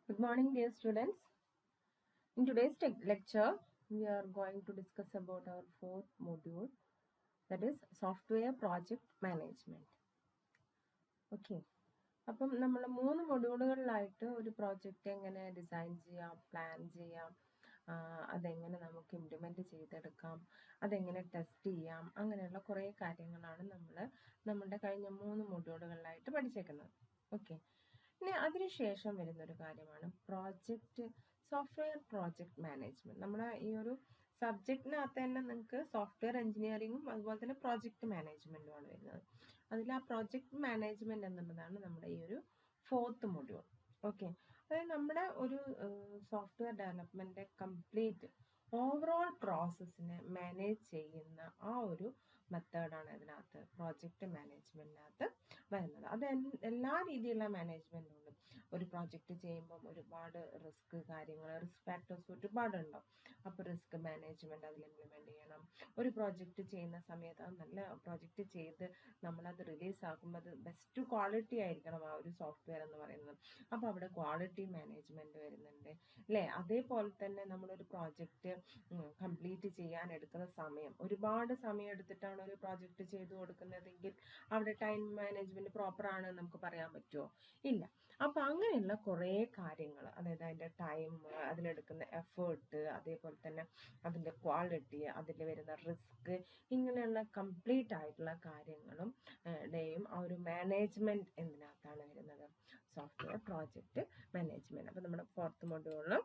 Good morning, dear students. In today's lecture, we are going to discuss about our fourth module, that is software project management. Okay. അപ്പം നമ്മൾ 3 മൊഡ്യൂളുകളിലായിട്ട് ഒരു project എങ്ങനെ design ചെയ്യാം, plan ചെയ്യാം, അതെങ്ങനെ നമുക്ക് implement ചെയ്തെടുക്കാം, അതെങ്ങനെ ടെസ്റ്റ് ചെയ്യാം, അങ്ങനെയുള്ള കുറേ കാര്യങ്ങളാണ് നമ്മൾ നമ്മുടെ കഴിഞ്ഞ 3 മൊഡ്യൂളുകളിലായിട്ട് പഠിച്ചേക്കുന്നത്. ഓക്കെ. ഇനി അതിനുശേഷം വരുന്നൊരു കാര്യമാണ് സോഫ്റ്റ്വെയർ പ്രോജക്റ്റ് മാനേജ്മെൻറ്റ്. നമ്മുടെ ഈ ഒരു സബ്ജക്റ്റിനകത്ത് തന്നെ നിങ്ങൾക്ക് സോഫ്റ്റ്വെയർ എഞ്ചിനീയറിങ്ങും അതുപോലെ തന്നെ പ്രോജക്റ്റ് മാനേജ്മെൻറ്റുമാണ് വരുന്നത്. അതിൽ ആ പ്രോജക്റ്റ് മാനേജ്മെൻറ്റ് എന്നുള്ളതാണ് നമ്മുടെ ഈ ഒരു ഫോർത്ത് മൊഡ്യൂൾ. ഓക്കെ. അതായത് നമ്മുടെ ഒരു സോഫ്റ്റ്വെയർ ഡെവലപ്മെൻറ്റ് കംപ്ലീറ്റ് ഓവറോൾ പ്രോസസ്സിനെ മാനേജ് ചെയ്യുന്ന ആ ഒരു മെത്തേഡാണ് ഇതിനകത്ത് പ്രോജക്റ്റ് മാനേജ്മെൻറ്റിനകത്ത് വരുന്നത്. അത് എല്ലാ രീതിയിലുള്ള മാനേജ്മെൻറ്റും ഉണ്ട്. ഒരു പ്രോജക്റ്റ് ചെയ്യുമ്പം ഒരുപാട് റിസ്ക് ഫാക്ടേഴ്സ് ഒരുപാടുണ്ടാവും. അപ്പോൾ റിസ്ക് മാനേജ്മെൻറ്റ് അതിൽ ഇംപ്ലിമെൻറ്റ് ചെയ്യണം. ഒരു പ്രോജക്റ്റ് ചെയ്യുന്ന സമയത്ത് അത് നല്ല പ്രോജക്റ്റ് ചെയ്ത് നമ്മളത് റിലീസാക്കുമ്പോൾ അത് ബെസ്റ്റ് ക്വാളിറ്റി ആയിരിക്കണം ആ ഒരു സോഫ്റ്റ്വെയർ എന്ന് പറയുന്നത്. അപ്പോൾ അവിടെ ക്വാളിറ്റി മാനേജ്മെൻറ്റ് വരുന്നുണ്ട് അല്ലേ. അതേപോലെ തന്നെ നമ്മളൊരു പ്രോജക്റ്റ് കംപ്ലീറ്റ് ചെയ്യാൻ എടുക്കുന്ന സമയം, ഒരുപാട് സമയം എടുത്തിട്ടാണ് ഒരു പ്രോജക്റ്റ് ചെയ്തു കൊടുക്കുന്നതെങ്കിൽ അവിടെ ടൈം മാനേജ്മെൻറ്റ് പ്രോപ്പറാണ് നമുക്ക് പറയാൻ പറ്റുമോ? ഇല്ല. അപ്പോൾ അങ്ങനെയുള്ള കുറേ കാര്യങ്ങൾ, അതായത് അതിൻ്റെ ടൈം, അതിലെടുക്കുന്ന എഫേർട്ട്, അതേപോലെ തന്നെ അതിൻ്റെ ക്വാളിറ്റി, അതിൽ വരുന്ന റിസ്ക്, ഇങ്ങനെയുള്ള കംപ്ലീറ്റ് ആയിട്ടുള്ള കാര്യങ്ങളും ഡേയും ആ ഒരു മാനേജ്മെൻറ്റ് എന്തിനകത്താണ് വരുന്നത്? Software project management. അപ്പോൾ നമ്മുടെ ഫോർത്ത് മൊഡ്യൂളിലും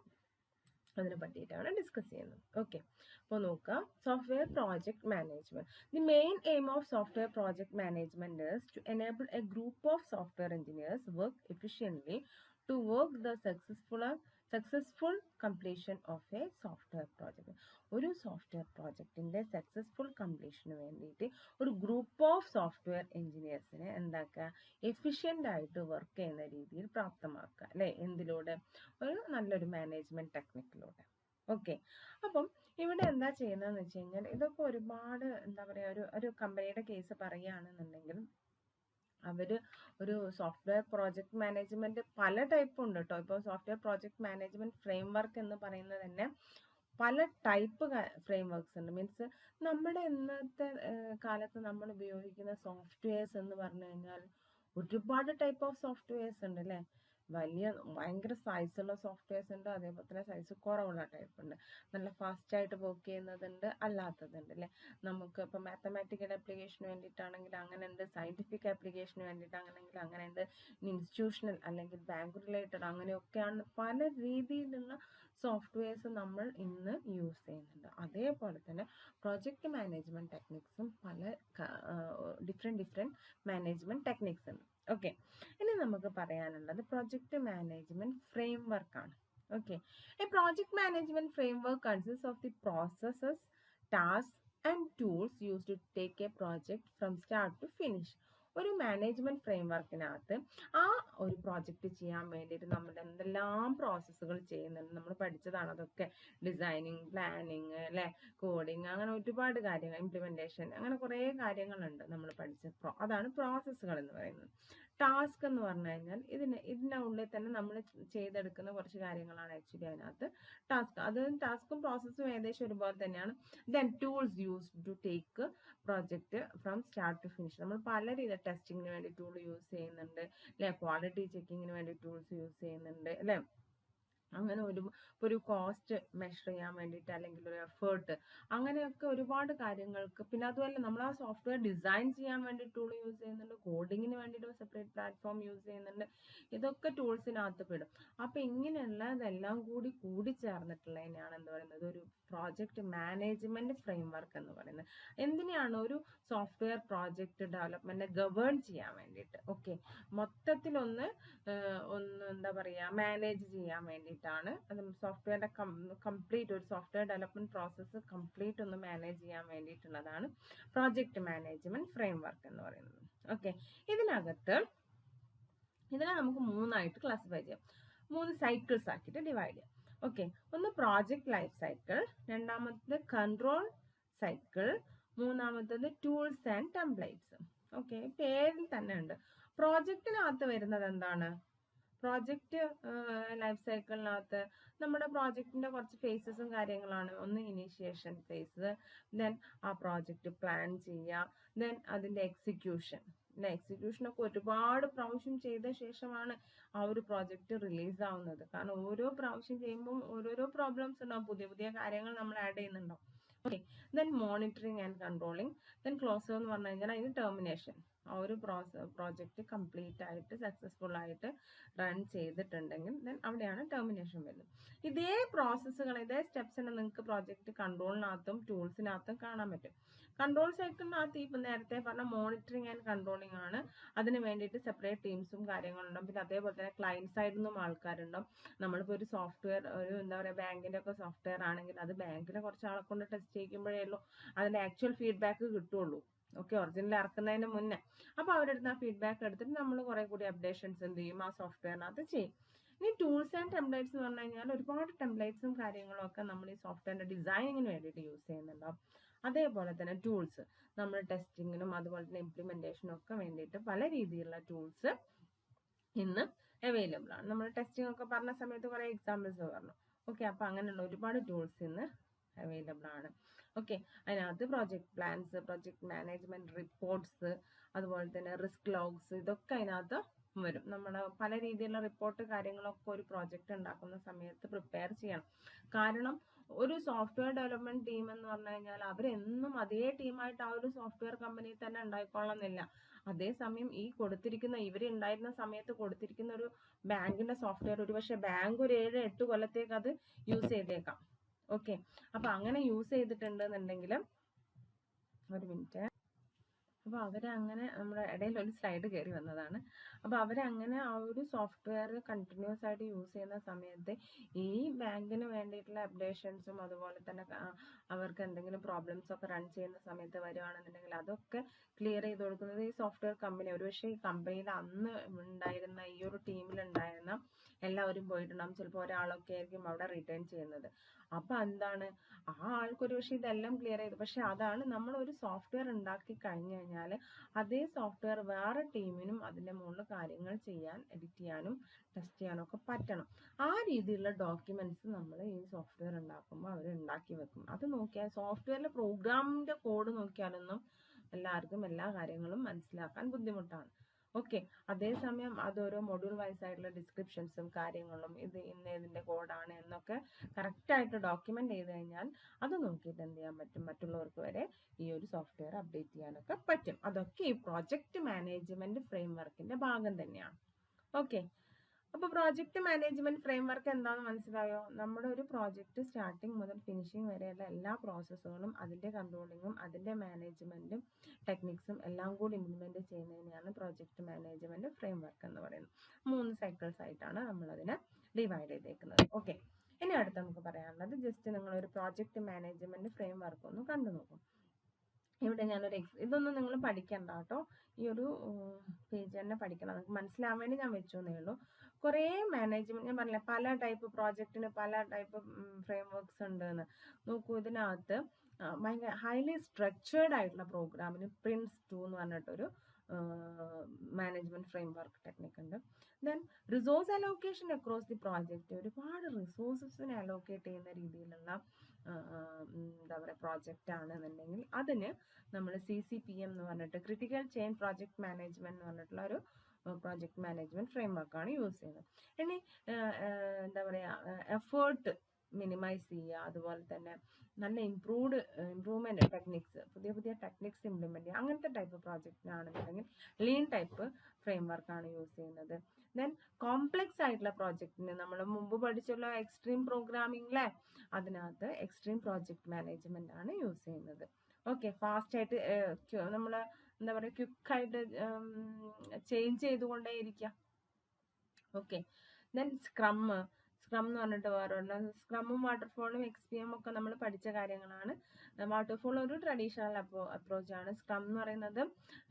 അതിനെ പറ്റിയിട്ടാണ് ഡിസ്കസ് ചെയ്യുന്നത്. ഓക്കെ. അപ്പോൾ നോക്കുക, software project management. The main aim of software project management is to enable a group of software engineers work efficiently to work the successful completion of a software project. ഒരു software പ്രോജക്റ്റിൻ്റെ successful കംപ്ലീഷന് വേണ്ടിയിട്ട് ഒരു group of software എഞ്ചിനീയേഴ്സിനെ എന്താക്കുക, efficient ആയിട്ട് work ചെയ്യുന്ന രീതിയിൽ പ്രാപ്തമാക്കുക അല്ലേ. എന്തിലൂടെ? ഒരു നല്ലൊരു മാനേജ്മെൻറ്റ് ടെക്നിക്കിലൂടെ. ഓക്കെ. അപ്പം ഇവിടെ എന്താ ചെയ്യുന്നതെന്ന് വെച്ച് കഴിഞ്ഞാൽ, ഇതൊക്കെ ഒരുപാട് എന്താ പറയുക, ഒരു കമ്പനിയുടെ കേസ് പറയുകയാണെന്നുണ്ടെങ്കിൽ അവർ ഒരു സോഫ്റ്റ്വെയർ പ്രോജക്റ്റ് മാനേജ്മെൻറ്റ് പല ടൈപ്പ് ഉണ്ട് കേട്ടോ. ഇപ്പോൾ software project management frame work എന്ന് പറയുന്നത് തന്നെ പല ടൈപ്പ് ഫ്രെയിം വർക്ക്സ് ഉണ്ട്. മീൻസ് നമ്മുടെ ഇന്നത്തെ കാലത്ത് നമ്മൾ ഉപയോഗിക്കുന്ന സോഫ്റ്റ്വെയർസ് എന്ന് പറഞ്ഞു കഴിഞ്ഞാൽ ഒരുപാട് ടൈപ്പ് ഓഫ് സോഫ്റ്റ്വെയർസ് ഉണ്ട് അല്ലേ. ഭയങ്കര സൈസുള്ള സോഫ്റ്റ്വെയർസ് ഉണ്ട്, അതേപോലെ തന്നെ സൈസ് കുറവുള്ള ടൈപ്പ് ഉണ്ട്. നല്ല ഫാസ്റ്റായിട്ട് വർക്ക് ചെയ്യുന്നതുണ്ട്, അല്ലാത്തതുണ്ട് അല്ലേ. നമുക്ക് ഇപ്പോൾ മാത്തമാറ്റിക്കൽ ആപ്ലിക്കേഷന് വേണ്ടിയിട്ടാണെങ്കിൽ അങ്ങനെ ഉണ്ട്, സയൻറ്റിഫിക് ആപ്ലിക്കേഷന് വേണ്ടിയിട്ട് അങ്ങനെയെങ്കിൽ അങ്ങനെ ഉണ്ട്, ഇൻസ്റ്റിറ്റ്യൂഷണൽ അല്ലെങ്കിൽ ബാങ്ക് റിലേറ്റഡ് അങ്ങനെയൊക്കെയാണ് പല രീതിയിലുള്ള സോഫ്റ്റ്വെയർസ് നമ്മൾ ഇന്ന് യൂസ് ചെയ്യുന്നുണ്ട്. അതേപോലെ തന്നെ പ്രോജക്റ്റ് മാനേജ്മെൻറ്റ് ടെക്നിക്സും പല ഡിഫറെൻറ്റ് മാനേജ്മെൻറ്റ് ടെക്നിക്സ് ഉണ്ട്. ഓക്കെ. ഇനി നമുക്ക് പറയാനുള്ളത് പ്രോജക്റ്റ് മാനേജ്മെൻറ്റ് ഫ്രെയിം വർക്കാണ്. Okay. A project management framework consist of the processes, task and tools use to take a project from start to finish. ഒരു മാനേജ്മെൻറ്റ് ഫ്രെയിം വർക്കിനകത്ത് ആ ഒരു പ്രോജക്റ്റ് ചെയ്യാൻ വേണ്ടിയിട്ട് നമ്മൾ എന്തെല്ലാം പ്രോസസ്സുകൾ ചെയ്യുന്നുണ്ട്, നമ്മൾ പഠിച്ചതാണ് അതൊക്കെ. ഡിസൈനിങ്, പ്ലാനിങ് അല്ലേ, കോഡിങ്, അങ്ങനെ ഒരുപാട് കാര്യങ്ങൾ, ഇംപ്ലിമെൻറ്റേഷൻ, അങ്ങനെ കുറേ കാര്യങ്ങളുണ്ട് നമ്മൾ പഠിച്ച. അതാണ് പ്രോസസ്സുകൾ എന്ന് പറയുന്നത്. ടാസ്ക് എന്ന് പറഞ്ഞു കഴിഞ്ഞാൽ ഇതിനുള്ളിൽ തന്നെ നമ്മൾ ചെയ്തെടുക്കുന്ന കുറച്ച് കാര്യങ്ങളാണ് ആക്ച്വലി അതിനകത്ത് ടാസ്ക്. അത് ടാസ്കും പ്രോസസ്സും ഏകദേശം ഒരുപോലെ തന്നെയാണ്. Then tools use to take project from start to finish. നമ്മൾ പല രീതിയിൽ ടെസ്റ്റിങ്ങിന് വേണ്ടി ടൂൾ യൂസ് ചെയ്യുന്നുണ്ട് അല്ലെ, ക്വാളിറ്റി ചെക്കിങ്ങിന് വേണ്ടി ടൂൾസ് യൂസ് ചെയ്യുന്നുണ്ട് അല്ലെ. അങ്ങനെ ഒരു കോസ്റ്റ് മെഷർ ചെയ്യാൻ വേണ്ടിയിട്ട് അല്ലെങ്കിൽ ഒരു എഫേർട്ട്, അങ്ങനെയൊക്കെ ഒരുപാട് കാര്യങ്ങൾക്ക്. പിന്നെ അതുപോലെ നമ്മൾ ആ സോഫ്റ്റ്വെയർ ഡിസൈൻ ചെയ്യാൻ വേണ്ടി ടൂൾ യൂസ് ചെയ്യുന്നുണ്ട്, കോഡിങ്ങിന് വേണ്ടിയിട്ട് സെപ്പറേറ്റ് പ്ലാറ്റ്ഫോം യൂസ് ചെയ്യുന്നുണ്ട്. ഇതൊക്കെ ടൂൾസിനകത്ത് പെടും. അപ്പം ഇങ്ങനെയുള്ളതെല്ലാം കൂടി ചേർന്നിട്ടുള്ളതിനെയാണ് എന്ത് പറയുന്നത്, ഒരു പ്രോജക്റ്റ് മാനേജ്മെന്റ് ഫ്രെയിം വർക്ക് എന്ന് പറയുന്നത്. എന്തിനാണ്? ഒരു സോഫ്റ്റ്വെയർ പ്രോജക്റ്റ് ഡെവലപ്മെന്റ് ഗവേൺ ചെയ്യാൻ വേണ്ടിയിട്ട്. ഓക്കെ. മൊത്തത്തിലൊന്ന് എന്താ പറയുക, മാനേജ് ചെയ്യാൻ വേണ്ടിയിട്ടാണ്. അത് സോഫ്റ്റ്വെയറിന്റെ കംപ്ലീറ്റ് ഒരു സോഫ്റ്റ്വെയർ ഡെവലപ്മെന്റ് പ്രോസസ്സ് കംപ്ലീറ്റ് ഒന്ന് മാനേജ് ചെയ്യാൻ വേണ്ടിയിട്ടുള്ളതാണ് പ്രോജക്റ്റ് മാനേജ്മെന്റ് ഫ്രെയിം വർക്ക് എന്ന് പറയുന്നത്. ഓക്കെ. ഇതിനെ നമുക്ക് 3ആയിട്ട് ക്ലാസിഫൈ ചെയ്യാം, 3 സൈക്കിൾസ് ആക്കിയിട്ട് ഡിവൈഡ് ചെയ്യാം. ഓക്കെ. ഒന്ന് പ്രോജക്റ്റ് ലൈഫ് സൈക്കിൾ, രണ്ടാമത്തേത് കൺട്രോൾ സൈക്കിൾ, മൂന്നാമത്തേത് ടൂൾസ് ആൻഡ് ടെംപ്ലേറ്റ്സ്. ഓക്കെ. പേരിൽ തന്നെ ഉണ്ട്. പ്രോജക്റ്റിനകത്ത് വരുന്നത് എന്താണ്? പ്രോജക്റ്റ് ലൈഫ് സൈക്കിളിനകത്ത് നമ്മുടെ പ്രോജക്റ്റിന്റെ കുറച്ച് ഫേസസും കാര്യങ്ങളാണ്. ഒന്ന് ഇനീഷ്യേഷൻ ഫേസ്, ദെൻ ആ പ്രോജക്റ്റ് പ്ലാൻ ചെയ്യുക, ദെൻ അതിന്റെ എക്സിക്യൂഷൻ. എക്സിക്യൂഷനൊക്കെ ഒരുപാട് പ്രാവശ്യം ചെയ്ത ശേഷമാണ് ആ ഒരു പ്രോജക്റ്റ് റിലീസ് ആവുന്നത്. കാരണം ഓരോ പ്രാവശ്യം ചെയ്യുമ്പോൾ ഓരോരോ പ്രോബ്ലംസ് ഉണ്ടാവും, പുതിയ പുതിയ കാര്യങ്ങൾ നമ്മൾ ആഡ് ചെയ്യുന്നുണ്ടാവും. Okay, then monitoring and controlling, then closer എന്ന് പറഞ്ഞു കഴിഞ്ഞാൽ അതിന് ടെർമിനേഷൻ. ആ ഒരു പ്രോജക്റ്റ് കംപ്ലീറ്റ് ആയിട്ട് സക്സസ്ഫുൾ ആയിട്ട് റൺ ചെയ്തിട്ടുണ്ടെങ്കിൽ ദെൻ അവിടെയാണ് ടെർമിനേഷൻ വരുന്നത്. ഇതേ പ്രോസസ്സുകൾ, ഇതേ സ്റ്റെപ്സിനെ നിങ്ങൾക്ക് പ്രോജക്റ്റ് കൺട്രോളിനകത്തും ടൂൾസിനകത്തും കാണാൻ പറ്റും. കൺട്രോൾ സൈക്കിളിനകത്ത് ഇപ്പം നേരത്തെ പറഞ്ഞ മോണിറ്ററിങ് ആൻഡ് കൺട്രോളിങ് ആണ്. അതിന് വേണ്ടിയിട്ട് സെപ്പറേറ്റ് ടീംസും കാര്യങ്ങളുണ്ടാവും. പിന്നെ അതേപോലെ തന്നെ ക്ലയൻറ്റ് സൈഡിൽ നിന്നും ആൾക്കാരുണ്ടാവും. നമ്മളിപ്പോൾ ഒരു സോഫ്റ്റ്വെയർ, ഒരു എന്താ പറയുക, ബാങ്കിൻ്റെ ഒക്കെ സോഫ്റ്റ്വെയർ ആണെങ്കിൽ അത് ബാങ്കിലെ കുറച്ച് ആളെ കൊണ്ട് ടെസ്റ്റ് ചെയ്യിക്കുമ്പോഴേ ഉള്ളൂ അതിൻ്റെ ആക്ച്വൽ ഫീഡ്ബാക്ക് കിട്ടുള്ളൂ. ഓക്കെ, ഒറിജിനൽ ഇറക്കുന്നതിന് മുന്നേ. അപ്പോൾ അവരെടുത്ത് ആ ഫീഡ്ബാക്ക് എടുത്തിട്ട് നമ്മൾ കുറേ കൂടി അപ്ഡേഷൻസ് എന്ത് ചെയ്യും, ആ സോഫ്റ്റ്വെയറിനകത്ത് ചെയ്യും. ഇനി ടൂൾസ് ആൻഡ് ടെംപ്ലേറ്റ്സ് എന്ന് പറഞ്ഞു കഴിഞ്ഞാൽ ഒരുപാട് ടെംപ്ലേറ്റ്സും കാര്യങ്ങളും ഒക്കെ നമ്മൾ ഈ സോഫ്റ്റ്വെയറിന്റെ ഡിസൈനിങ്ങിന് വേണ്ടിയിട്ട് യൂസ് ചെയ്യുന്നുണ്ടാവും. അതേപോലെ തന്നെ ടൂൾസ് നമ്മൾ ടെസ്റ്റിങ്ങിനും അതുപോലെ തന്നെ ഇംപ്ലിമെന്റേഷനും ഒക്കെ വേണ്ടിയിട്ട് പല രീതിയിലുള്ള ടൂൾസ് ഇന്ന് അവൈലബിൾ ആണ്. നമ്മൾ ടെസ്റ്റിംഗ് ഒക്കെ പറഞ്ഞ സമയത്ത് കുറേ എക്സാമ്പിൾസ് പറഞ്ഞു. ഓക്കെ, അപ്പോൾ അങ്ങനെയുള്ള ഒരുപാട് ടൂൾസ് ഇന്ന് അവൈലബിൾ ആണ്. ഓക്കെ, അതിനകത്ത് project plans, project management reports, അതുപോലെ തന്നെ റിസ്ക് ലോഗ്സ്, ഇതൊക്കെ അതിനകത്ത് വരും. നമ്മൾ പല രീതിയിലുള്ള റിപ്പോർട്ട് കാര്യങ്ങളൊക്കെ ഒരു പ്രോജക്റ്റ് ഉണ്ടാക്കുന്ന സമയത്ത് പ്രിപ്പയർ ചെയ്യണം. കാരണം ഒരു സോഫ്റ്റ്വെയർ ഡെവലപ്മെന്റ് ടീം എന്ന് പറഞ്ഞു കഴിഞ്ഞാൽ അവരെന്നും അതേ ടീമായിട്ട് ആ ഒരു സോഫ്റ്റ്വെയർ കമ്പനിയിൽ തന്നെ ഉണ്ടായിക്കൊള്ളുന്നില്ല. അതേസമയം ഈ കൊടുത്തിരിക്കുന്ന ഇവരുണ്ടായിരുന്ന സമയത്ത് കൊടുത്തിരിക്കുന്ന ഒരു ബാങ്കിന്റെ സോഫ്റ്റ്വെയർ ഒരുപക്ഷെ ബാങ്ക് ഒരു 7-8 കൊല്ലത്തേക്ക് അത് യൂസ് ചെയ്തേക്കാം. ഓക്കെ, അപ്പൊ അങ്ങനെ യൂസ് ചെയ്തിട്ടുണ്ടെന്നുണ്ടെങ്കിൽ, ഒരു മിനിറ്റ്, അപ്പോൾ അവരങ്ങനെ നമ്മുടെ ഇടയിൽ ഒരു സ്ലൈഡ് കയറി വന്നതാണ്. അപ്പോൾ അവരങ്ങനെ ആ ഒരു സോഫ്റ്റ്വെയർ കണ്ടിന്യൂസ് ആയിട്ട് യൂസ് ചെയ്യുന്ന സമയത്ത് ഈ ബാങ്കിന് വേണ്ടിയിട്ടുള്ള അപ്ഡേഷൻസും അതുപോലെ തന്നെ അവർക്ക് എന്തെങ്കിലും പ്രോബ്ലംസ് ഒക്കെ റൺ ചെയ്യുന്ന സമയത്ത് വരുവാണെന്നുണ്ടെങ്കിൽ അതൊക്കെ ക്ലിയർ ചെയ്ത് കൊടുക്കുന്നത് ഈ സോഫ്റ്റ്വെയർ കമ്പനി. ഒരുപക്ഷെ ഈ കമ്പനിയിൽ അന്ന് ഉണ്ടായിരുന്ന ഈ ഒരു ടീമിലുണ്ടായിരുന്ന എല്ലാവരും പോയിട്ടുണ്ടാകും. ചിലപ്പോൾ ഒരാളൊക്കെ ആയിരിക്കും അവിടെ റിട്ടേൺ ചെയ്യുന്നത്. അപ്പൊ എന്താണ്, ആ ആൾക്കൊരു പക്ഷെ ഇതെല്ലാം ക്ലിയർ ചെയ്തു. പക്ഷെ അതാണ്, നമ്മൾ ഒരു സോഫ്റ്റ്വെയർ ഉണ്ടാക്കി കഴിഞ്ഞു കഴിഞ്ഞാൽ അതേ സോഫ്റ്റ്വെയർ വേറെ ടീമിനും അതിന്റെ മുകളിൽ കാര്യങ്ങൾ ചെയ്യാൻ, എഡിറ്റ് ചെയ്യാനും ടെസ്റ്റ് ചെയ്യാനും ഒക്കെ പറ്റണം. ആ രീതിയിലുള്ള ഡോക്യുമെന്റ്സ് നമ്മൾ ഈ സോഫ്റ്റ്വെയർ ഉണ്ടാക്കുമ്പോൾ അവർ ഉണ്ടാക്കി വെക്കും. അത് നോക്കിയാൽ സോഫ്റ്റ്വെയറിലെ പ്രോഗ്രാമിന്റെ കോഡ് നോക്കിയാലൊന്നും എല്ലാവർക്കും എല്ലാ കാര്യങ്ങളും മനസ്സിലാക്കാൻ ബുദ്ധിമുട്ടാണ്. ഓക്കെ, അതേസമയം അതോരോ മൊഡ്യൂൾ വൈസ് ആയിട്ടുള്ള ഡിസ്ക്രിപ്ഷൻസും കാര്യങ്ങളും ഇത് ഇതിന്റെ കോഡാണ് എന്നൊക്കെ കറക്റ്റായിട്ട് ഡോക്യുമെന്റ് ചെയ്ത് കഴിഞ്ഞാൽ അത് നോക്കിയിട്ട് എന്ത് ചെയ്യാൻ പറ്റും, മറ്റുള്ളവർക്ക് വരെ ഈ ഒരു സോഫ്റ്റ്വെയർ അപ്ഡേറ്റ് ചെയ്യാനൊക്കെ പറ്റും. അതൊക്കെ ഈ പ്രോജക്റ്റ് മാനേജ്മെന്റ് ഫ്രെയിംവർക്കിന്റെ ഭാഗം തന്നെയാണ്. ഓക്കെ, അപ്പോൾ പ്രോജക്റ്റ് മാനേജ്മെന്റ് ഫ്രെയിംവർക്ക് എന്താണെന്ന് മനസ്സിലായോ? നമ്മുടെ ഒരു പ്രോജക്റ്റ് സ്റ്റാർട്ടിങ് മുതൽ ഫിനിഷിംഗ് വരെയുള്ള എല്ലാ പ്രോസസ്സുകളും അതിന്റെ കൺട്രോളിങ്ങും അതിന്റെ മാനേജ്മെന്റും ടെക്നിക്സും എല്ലാം കൂടി ഇംപ്ലിമെന്റ് ചെയ്യുന്നതിനെയാണ് പ്രോജക്റ്റ് മാനേജ്മെന്റ് ഫ്രെയിംവർക്ക് എന്ന് പറയുന്നത്. 3 സൈക്കിൾസ് ആയിട്ടാണ് നമ്മൾ അതിനെ ഡിവൈഡ് ചെയ്തേക്കുന്നത്. ഓക്കെ, ഇനി അടുത്ത് നമുക്ക് പറയാനുള്ളത് ജസ്റ്റ് നിങ്ങൾ ഒരു പ്രോജക്റ്റ് മാനേജ്മെന്റ് ഫ്രെയിംവർക്ക് ഒന്ന് കണ്ടു നോക്കും. ഇവിടെ ഞാനൊരു ഇതൊന്നും നിങ്ങൾ പഠിക്കണ്ട കേട്ടോ, ഈ ഒരു പേജ് തന്നെ പഠിക്കണം. നിങ്ങൾക്ക് മനസ്സിലാവാൻ വേണ്ടി ഞാൻ വെച്ചോന്നേ ഉള്ളൂ. കുറേ മാനേജ്മെന്റ്, ഞാൻ പറഞ്ഞില്ല പല ടൈപ്പ് പ്രോജക്റ്റിന് പല ടൈപ്പ് ഫ്രെയിംവർക്ക്സ് ഉണ്ട് എന്ന്. നോക്കൂ, ഇതിനകത്ത് ഭയങ്കര ഹൈലി സ്ട്രക്ചേർഡ് ആയിട്ടുള്ള പ്രോഗ്രാമിന് PRINCE2 എന്ന് പറഞ്ഞിട്ടൊരു മാനേജ്മെന്റ് ഫ്രെയിംവർക്ക് ടെക്നിക് ഉണ്ട്. Then resource allocation across the project, ഒരുപാട് റിസോഴ്സസിനെ അലോക്കേറ്റ് ചെയ്യുന്ന രീതിയിലുള്ള എന്താ പറയുക പ്രോജക്റ്റ് ആണെന്നുണ്ടെങ്കിൽ അതിന് നമ്മൾ CCPM എന്ന് പറഞ്ഞിട്ട് ക്രിട്ടിക്കൽ ചെയിൻ പ്രോജക്റ്റ് മാനേജ്മെന്റ് എന്ന് പറഞ്ഞിട്ടുള്ള ഒരു പ്രോജക്റ്റ് മാനേജ്മെന്റ് ഫ്രെയിംവർക്കാണ് യൂസ് ചെയ്യുന്നത്. ഇനി എന്താ പറയുക എഫേർട്ട് മിനിമൈസ് ചെയ്യുക, അതുപോലെ തന്നെ നല്ല ഇംപ്രൂവ്മെന്റ് ടെക്നിക്സ്, പുതിയ പുതിയ ടെക്നിക്സ് ഇംപ്ലിമെന്റ് ചെയ്യുക, അങ്ങനത്തെ ടൈപ്പ് പ്രോജക്റ്റിനാണെന്നുണ്ടെങ്കിൽ ലീൻ ടൈപ്പ് ഫ്രെയിംവർക്കാണ് യൂസ് ചെയ്യുന്നത്. ദെൻ കോംപ്ലക്സ് ആയിട്ടുള്ള പ്രോജക്റ്റിന് നമ്മൾ മുമ്പ് പഠിച്ചുള്ള എക്സ്ട്രീം പ്രോഗ്രാമിംഗിലെ അതിനകത്ത് എക്സ്ട്രീം പ്രോജക്റ്റ് മാനേജ്മെന്റ് ആണ് യൂസ് ചെയ്യുന്നത്. ഓക്കെ, ഫാസ്റ്റ് ആയിട്ട് നമ്മൾ എന്താ പറയുക ക്വിക്കായിട്ട് ചേഞ്ച് ചെയ്തുകൊണ്ടേ ഇരിക്കുക. ഓക്കെ, ദെൻ സ്ക്രം എന്ന് പറഞ്ഞിട്ട് വേറെ സ്ക്രമ്മും വാട്ടർഫോളും XPM ഒക്കെ നമ്മൾ പഠിച്ച കാര്യങ്ങളാണ്. വാട്ടർഫോൾ ഒരു ട്രഡീഷണൽ അപ്രോച്ചാണ്. സ്ക്രം എന്ന് പറയുന്നത്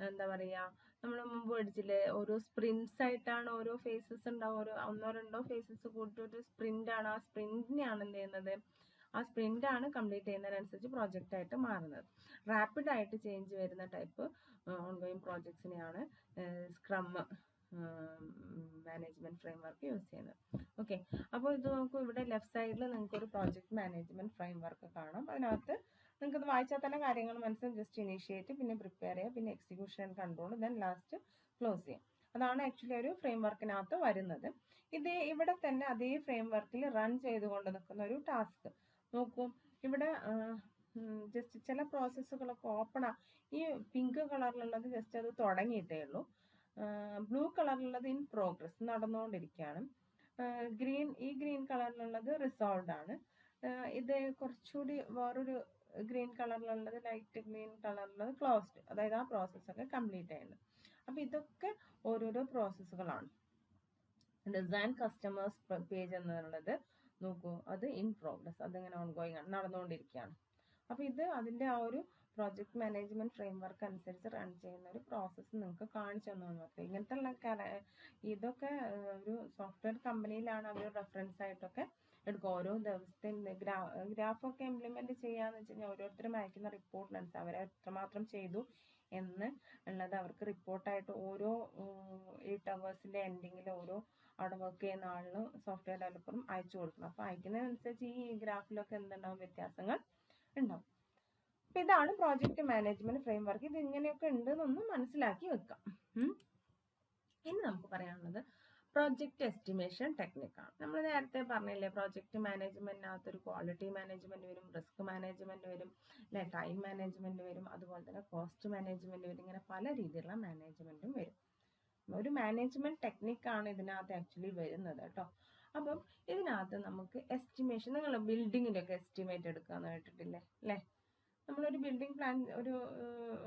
എന്താ പറയുക, നമ്മൾ മുമ്പ് പഠിച്ചില്ലേ, ഓരോ സ്പ്രിന്റ്സ് ആയിട്ടാണ് ഓരോ ഫേസസ് ഉണ്ടാവും. ഒരു 1-2 ഫേസസ് കൂട്ടി ഒരു സ്പ്രിന്റ് ആണ്. ആ സ്പ്രിന്റിനെയാണ് എന്ത് ചെയ്യുന്നത്, ആ സ്പ്രിന്റ് ആണ് കംപ്ലീറ്റ് ചെയ്യുന്നതിനനുസരിച്ച് പ്രോജക്റ്റ് ആയിട്ട് മാറുന്നത്. റാപ്പിഡ് ആയിട്ട് ചേഞ്ച് വരുന്ന ടൈപ്പ് ഓൺഗോയിങ് പ്രോജക്ട്സിനെയാണ് സ്ക്രം മാനേജ്മെന്റ് ഫ്രെയിംവർക്ക് യൂസ് ചെയ്യുന്നത്. ഓക്കെ, അപ്പോൾ ഇത് നമുക്ക് ഇവിടെ ലെഫ്റ്റ് സൈഡിൽ നിങ്ങൾക്ക് ഒരു പ്രോജക്റ്റ് മാനേജ്മെന്റ് ഫ്രെയിംവർക്ക് കാണാം. അതിനകത്ത് നിങ്ങൾക്ക് ഇത് വായിച്ചാൽ തന്നെ കാര്യങ്ങൾ മനസ്സിലാവും. ജസ്റ്റ് ഇനീഷ്യേറ്റ്, പിന്നെ പ്രിപ്പയർ ചെയ്യുക, പിന്നെ execution and control, then last close ചെയ്യാം. അതാണ് ആക്ച്വലി ഒരു ഫ്രെയിംവർക്കിനകത്ത് വരുന്നത്. ഇത് ഇവിടെ തന്നെ അതേ ഫ്രെയിംവർക്കിൽ റൺ ചെയ്തുകൊണ്ട് നിൽക്കുന്ന ഒരു ടാസ്ക് നോക്കൂ. ഇവിടെ ജസ്റ്റ് ചില പ്രോസസ്സുകളൊക്കെ ഈ പിങ്ക് കളറിലുള്ളത് ജസ്റ്റ് അത് തുടങ്ങിയിട്ടേ ഉള്ളൂ. ബ്ലൂ കളറിലുള്ളത് ഇൻ പ്രോഗ്രസ്, നടന്നുകൊണ്ടിരിക്കുകയാണ്. ഈ ഗ്രീൻ കളറിലുള്ളത് റിസോൾവ്ഡ് ആണ്. ഇത് കുറച്ചുകൂടി വേറൊരു ഗ്രീൻ കളറിലുള്ളത്, ലൈറ്റ് ഗ്രീൻ കളറിലുള്ളത് ക്ലോസ്ഡ്, അതായത് ആ പ്രോസസ്സൊക്കെ കംപ്ലീറ്റ് ആയിരുന്നു. അപ്പം ഇതൊക്കെ ഓരോരോ പ്രോസസ്സുകളാണ്. ഡിസൈൻ കസ്റ്റമേഴ്സ് പേജ് എന്നുള്ളത് നോക്കൂ, അത് ഇൻ പ്രോഗ്രസ്, അതിങ്ങനെ ഓൺഗോയിങ് ആണ്, നടന്നുകൊണ്ടിരിക്കുകയാണ്. അപ്പോൾ ഇത് അതിൻ്റെ ആ ഒരു പ്രോജക്റ്റ് മാനേജ്മെന്റ് ഫ്രെയിംവർക്ക് അനുസരിച്ച് റൺ ചെയ്യുന്ന ഒരു പ്രോസസ്സ് നിങ്ങൾക്ക് കാണിച്ചു തന്നു നോക്കുക. ഇങ്ങനത്തെ ഇതൊക്കെ ഒരു സോഫ്റ്റ്വെയർ കമ്പനിയിലാണ് അവർ റെഫറൻസ് ആയിട്ടൊക്കെ എടുക്കുക. ഓരോ ദിവസത്തെ ഗ്രാഫൊക്കെ ഇംപ്ലിമെന്റ് ചെയ്യാന്ന് വെച്ച് കഴിഞ്ഞാൽ ഓരോരുത്തരും അയക്കുന്ന റിപ്പോർട്ടിനനുസരിച്ച് അവരെ എത്രമാത്രം ചെയ്തു എന്ന് ഉള്ളത് അവർക്ക് റിപ്പോർട്ടായിട്ട് ഓരോ 8 hours എൻഡിങ്ങിൽ ഓരോ അവിടെ വർക്ക് ചെയ്യുന്ന ആളിനും സോഫ്റ്റ്വെയർ ഡെവലപ്പറും അയച്ചു കൊടുക്കണം. അപ്പോൾ അയക്കുന്നതിനനുസരിച്ച് ഈ ഗ്രാഫിലൊക്കെ എന്തുണ്ടാവും, വ്യത്യാസങ്ങൾ ഉണ്ടാവും. അപ്പം ഇതാണ് പ്രോജക്റ്റ് മാനേജ്മെന്റ് ഫ്രെയിംവർക്ക്. ഇത് ഇങ്ങനെയൊക്കെ ഉണ്ട് എന്നൊന്ന് മനസ്സിലാക്കി വെക്കാം. ഇനി നമുക്ക് പറയാനുള്ളത് പ്രോജക്റ്റ് എസ്റ്റിമേഷൻ ടെക്നിക്കാണ്. നമ്മൾ നേരത്തെ പറഞ്ഞില്ലേ, പ്രോജക്റ്റ് മാനേജ്മെന്റിനകത്ത് ഒരു ക്വാളിറ്റി മാനേജ്മെന്റ് വരും, റിസ്ക് മാനേജ്മെന്റ് വരും, അല്ലെ, ടൈം മാനേജ്മെന്റ് വരും, അതുപോലെ തന്നെ കോസ്റ്റ് മാനേജ്മെന്റ് വരും. ഇങ്ങനെ പല രീതിയിലുള്ള മാനേജ്മെന്റും വരും. ഒരു മാനേജ്മെന്റ് ടെക്നിക്കാണ് ഇതിനകത്ത് ആക്ച്വലി വരുന്നത് കേട്ടോ. അപ്പം ഇതിനകത്ത് നമുക്ക് എസ്റ്റിമേഷൻ, നിങ്ങൾ ബിൽഡിങ്ങിൻ്റെ ഒക്കെ എസ്റ്റിമേറ്റ് എടുക്കാന്ന് കേട്ടിട്ടില്ലേ അല്ലേ? നമ്മളൊരു ബിൽഡിംഗ് പ്ലാൻ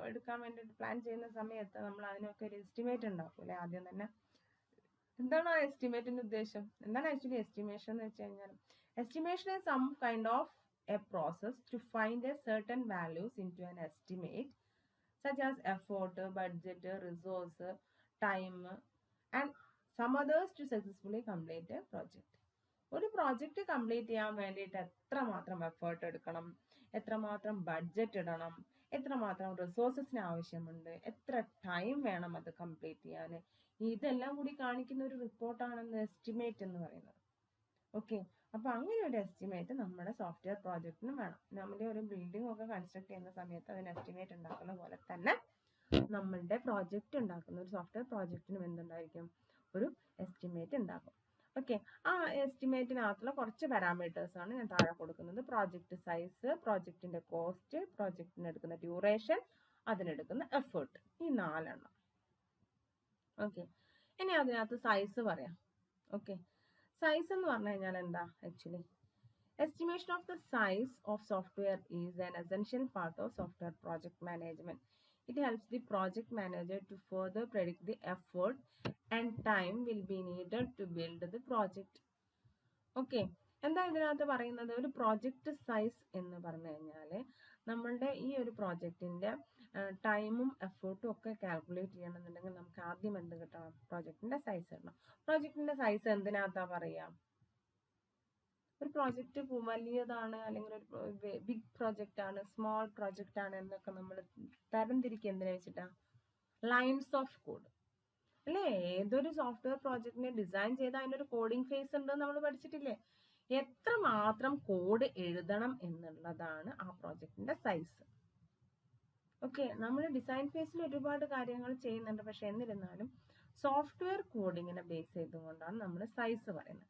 എടുക്കാൻ വേണ്ടിയിട്ട് പ്ലാൻ ചെയ്യുന്ന സമയത്ത് നമ്മൾ അതിനൊക്കെ ഒരു എസ്റ്റിമേറ്റ് ഉണ്ടാക്കും അല്ലേ ആദ്യം തന്നെ. എന്താണ് ആ എസ്റ്റിമേറ്റിന്റെ ഉദ്ദേശം? എന്താണ് ആക്ച്വലി എസ്റ്റിമേഷൻ എന്ന് വെച്ച് കഴിഞ്ഞാൽ, estimation is some kind of a process to find a certain values into an estimate such as effort, budget, resource, time and some others to successfully complete a project. ഒരു project complete ചെയ്യാൻ വേണ്ടിയിട്ട് എത്രമാത്രം effort എടുക്കണം, എത്രമാത്രം budget ഇടണം, എത്രമാത്രം റിസോഴ്സസിന് ആവശ്യമുണ്ട്, എത്ര ടൈം വേണം അത് കംപ്ലീറ്റ് ചെയ്യാൻ, ഇതെല്ലാം കൂടി കാണിക്കുന്ന ഒരു റിപ്പോർട്ടാണെന്ന് എസ്റ്റിമേറ്റ് എന്ന് പറയുന്നത്. ഓക്കെ, അപ്പോൾ അങ്ങനെ ഒരു എസ്റ്റിമേറ്റ് നമ്മുടെ സോഫ്റ്റ്വെയർ പ്രോജക്റ്റിനും വേണം. നമ്മുടെ ഒരു ബിൽഡിംഗ് ഒക്കെ കൺസ്ട്രക്ട് ചെയ്യുന്ന സമയത്ത് അതിന് എസ്റ്റിമേറ്റ് ഉണ്ടാക്കുന്ന പോലെ തന്നെ നമ്മളുടെ പ്രോജക്റ്റ് ഉണ്ടാക്കുന്ന ഒരു സോഫ്റ്റ്വെയർ പ്രോജക്റ്റിനും എന്തുണ്ടായിരിക്കും, ഒരു എസ്റ്റിമേറ്റ് ഉണ്ടാകും. ഓക്കെ, ആ എസ്റ്റിമേറ്റിനകത്തുള്ള കുറച്ച് പാരാമീറ്റേഴ്സ് ആണ് ഞാൻ താഴെ കൊടുക്കുന്നത്. പ്രോജക്റ്റ് സൈസ്, പ്രോജക്റ്റിന്റെ കോസ്റ്റ്, പ്രോജക്റ്റിന് എടുക്കുന്ന ഡ്യൂറേഷൻ, അതിനെടുക്കുന്ന എഫേർട്ട്, ഈ 4 എണ്ണം. ഓക്കെ, ഇനി അതിനകത്ത് സൈസ് പറയാം. ഓക്കെ, സൈസ് എന്ന് പറഞ്ഞു കഴിഞ്ഞാൽ എന്താ actually? Estimation of the size of software is an essential part of software project management. It helps the project manager to further predict the effort and time will be needed to build the project. Okay, എന്താ ഇതിനകത്ത് പറയുന്നത്? ഒരു project size എന്ന് പറഞ്ഞു കഴിഞ്ഞാൽ നമ്മളുടെ ഈ ഒരു പ്രോജക്റ്റിന്റെ ടൈമും എഫേർട്ടും ഒക്കെ കാൽക്കുലേറ്റ് ചെയ്യണമെന്നുണ്ടെങ്കിൽ നമുക്ക് ആദ്യം എന്ത് കിട്ടണം? പ്രോജക്റ്റിന്റെ സൈസ് ഇടണം. പ്രോജക്റ്റിന്റെ സൈസ് എന്തിനകത്താ പറയാ? ഒരു പ്രോജക്റ്റ് വലിയതാണ്, അല്ലെങ്കിൽ ഒരു ബിഗ് പ്രോജക്റ്റ് ആണ്, സ്മോൾ പ്രോജക്റ്റ് ആണ് എന്നൊക്കെ നമ്മൾ തരംതിരിക്കുക എന്തിനാ വെച്ചിട്ടാ? ലൈൻസ് ഓഫ് കോഡ് അല്ലേ? ഏതൊരു സോഫ്റ്റ്വെയർ പ്രോജക്റ്റിനെ ഡിസൈൻ ചെയ്ത് അതിനൊരു കോഡിംഗ് ഫേസ് ഉണ്ട് നമ്മൾ പഠിച്ചിട്ടില്ലേ? എത്രമാത്രം കോഡ് എഴുതണം എന്നുള്ളതാണ് ആ പ്രോജക്റ്റിന്റെ സൈസ്. ഓക്കെ, നമ്മൾ ഡിസൈൻ ഫേസിൽ ഒരുപാട് കാര്യങ്ങൾ ചെയ്യുന്നുണ്ട്, പക്ഷെ എന്നിരുന്നാലും സോഫ്റ്റ്വെയർ കോഡിങ്ങിനെ ബേസ് ചെയ്തുകൊണ്ടാണ് നമ്മൾ സൈസ് പറയുന്നത്.